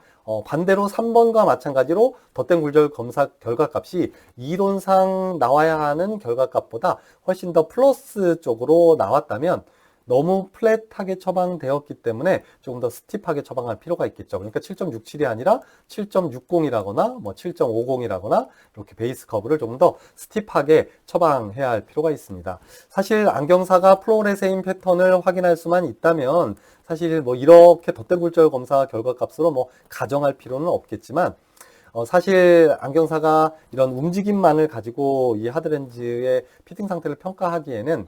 반대로 3번과 마찬가지로 덧댄 굴절 검사 결과값이 이론상 나와야 하는 결과값보다 훨씬 더 플러스 쪽으로 나왔다면 너무 플랫하게 처방되었기 때문에 조금 더 스티프하게 처방할 필요가 있겠죠. 그러니까 7.67이 아니라 7.60이라거나 뭐 7.50이라거나 이렇게 베이스 커브를 조금 더 스티프하게 처방해야 할 필요가 있습니다. 사실 안경사가 플로레세인 패턴을 확인할 수만 있다면 사실 뭐 이렇게 덧댄 굴절 검사 결과값으로 뭐 가정할 필요는 없겠지만 사실 안경사가 이런 움직임만을 가지고 이 하드렌즈의 피팅 상태를 평가하기에는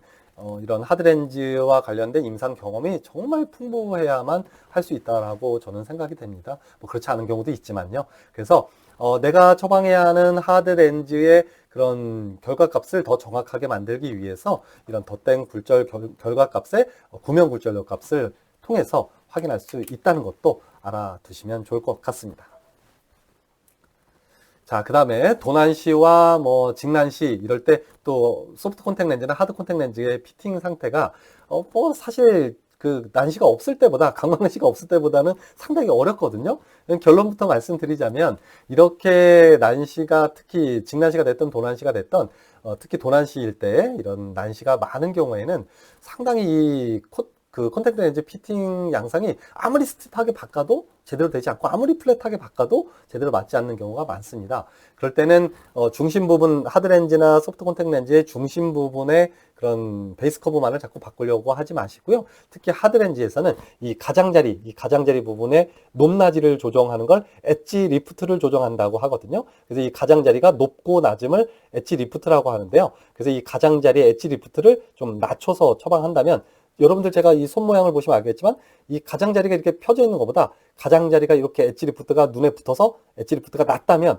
이런 하드렌즈와 관련된 임상 경험이 정말 풍부해야만 할 수 있다라고 저는 생각이 됩니다. 뭐 그렇지 않은 경우도 있지만요. 그래서 내가 처방해야 하는 하드렌즈의 그런 결과값을 더 정확하게 만들기 위해서 이런 덧댄 굴절 결과값의 구명 굴절력 값을 통해서 확인할 수 있다는 것도 알아두시면 좋을 것 같습니다. 자, 그 다음에 도난시와 뭐 직난시 이럴 때 또 소프트 콘택 렌즈나 하드 콘택 렌즈의 피팅 상태가 뭐 사실 그 난시가 없을 때보다 강광난시가 없을 때보다는 상당히 어렵거든요. 결론부터 말씀드리자면 이렇게 난시가 특히 직난시가 됐던 도난시가 됐던 특히 도난시일 때 이런 난시가 많은 경우에는 상당히 그 콘택트 렌즈 피팅 양상이 아무리 스티프하게 바꿔도 제대로 되지 않고 아무리 플랫하게 바꿔도 제대로 맞지 않는 경우가 많습니다. 그럴 때는 중심 부분 하드렌즈나 소프트 콘택트 렌즈의 중심 부분의 그런 베이스 커브만을 자꾸 바꾸려고 하지 마시고요. 특히 하드렌즈에서는 이 가장자리 부분의 높낮이를 조정하는 걸 엣지 리프트를 조정한다고 하거든요. 그래서 이 가장자리가 높고 낮음을 엣지 리프트라고 하는데요. 그래서 이 가장자리의 엣지 리프트를 좀 낮춰서 처방한다면 여러분들 제가 이 손 모양을 보시면 알겠지만 이 가장자리가 이렇게 펴져 있는 것보다 가장자리가 이렇게 엣지 리프트가 눈에 붙어서 엣지 리프트가 낮다면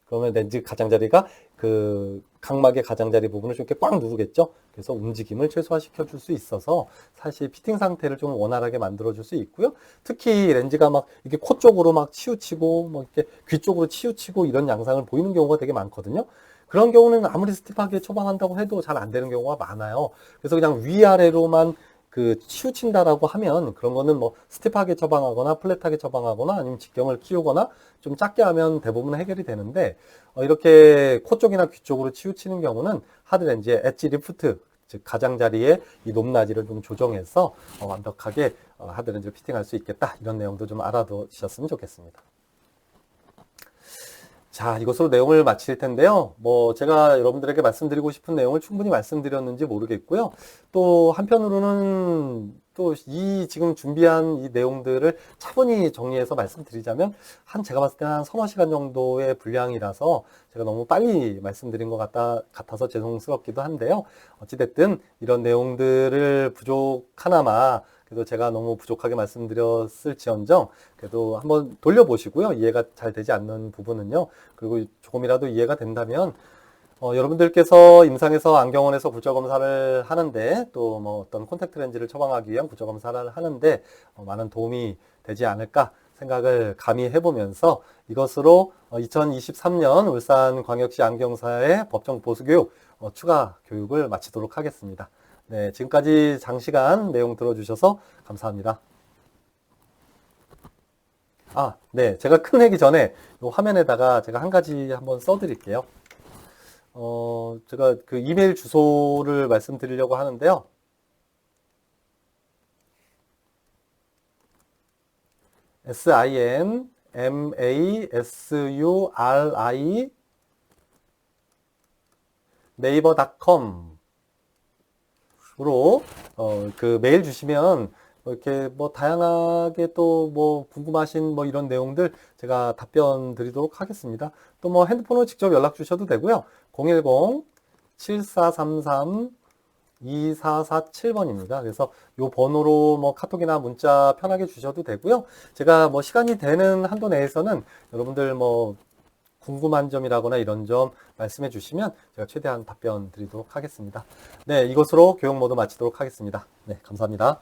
그러면 렌즈 가장자리가 그 각막의 가장자리 부분을 좀 이렇게 꽉 누르겠죠. 그래서 움직임을 최소화시켜 줄 수 있어서 사실 피팅 상태를 좀 원활하게 만들어 줄 수 있고요. 특히 렌즈가 막 이렇게 코 쪽으로 막 치우치고 뭐 이렇게 귀 쪽으로 치우치고 이런 양상을 보이는 경우가 되게 많거든요. 그런 경우는 아무리 스티프하게 처방한다고 해도 잘 안 되는 경우가 많아요. 그래서 그냥 위아래로만 그 치우친다라고 하면 그런 거는 뭐 스티프하게 처방하거나 플랫하게 처방하거나 아니면 직경을 키우거나 좀 작게 하면 대부분 해결이 되는데 이렇게 코 쪽이나 귀 쪽으로 치우치는 경우는 하드렌즈의 엣지 리프트 즉 가장자리의 이 높낮이를 좀 조정해서 완벽하게 하드렌즈를 피팅할 수 있겠다 이런 내용도 좀 알아두셨으면 좋겠습니다. 자, 이것으로 내용을 마칠 텐데요. 뭐 제가 여러분들에게 말씀드리고 싶은 내용을 충분히 말씀드렸는지 모르겠고요. 또 한편으로는 또 이 지금 준비한 이 내용들을 차분히 정리해서 말씀드리자면 제가 봤을 때는 한 서너 시간 정도의 분량이라서 제가 너무 빨리 말씀드린 것 같아서 죄송스럽기도 한데요. 어찌됐든 이런 내용들을 부족하나마 그래도 제가 너무 부족하게 말씀드렸을지언정 그래도 한번 돌려보시고요. 이해가 잘 되지 않는 부분은요. 그리고 조금이라도 이해가 된다면 여러분들께서 임상에서 안경원에서 굴절 검사를 하는데 또 뭐 어떤 콘택트 렌즈를 처방하기 위한 굴절 검사를 하는데 많은 도움이 되지 않을까 생각을 감히 해보면서 이것으로 2023년 울산광역시 안경사의 법정 보수교육 추가 교육을 마치도록 하겠습니다. 네, 지금까지 장시간 내용 들어주셔서 감사합니다. 네, 제가 끝내기 전에 이 화면에다가 제가 한 가지 한번 써드릴게요. 제가 그 이메일 주소를 말씀드리려고 하는데요. sinmasuri 네이버.com 으로 그 메일 주시면 이렇게 뭐 다양하게 또 뭐 궁금하신 뭐 이런 내용들 제가 답변 드리도록 하겠습니다. 또 뭐 핸드폰으로 직접 연락 주셔도 되고요. 010-7433-2447번입니다. 그래서 요 번호로 뭐 카톡이나 문자 편하게 주셔도 되고요. 제가 뭐 시간이 되는 한도 내에서는 여러분들 뭐 궁금한 점이라거나 이런 점 말씀해 주시면 제가 최대한 답변 드리도록 하겠습니다. 네, 이것으로 교육 모두 마치도록 하겠습니다. 네, 감사합니다.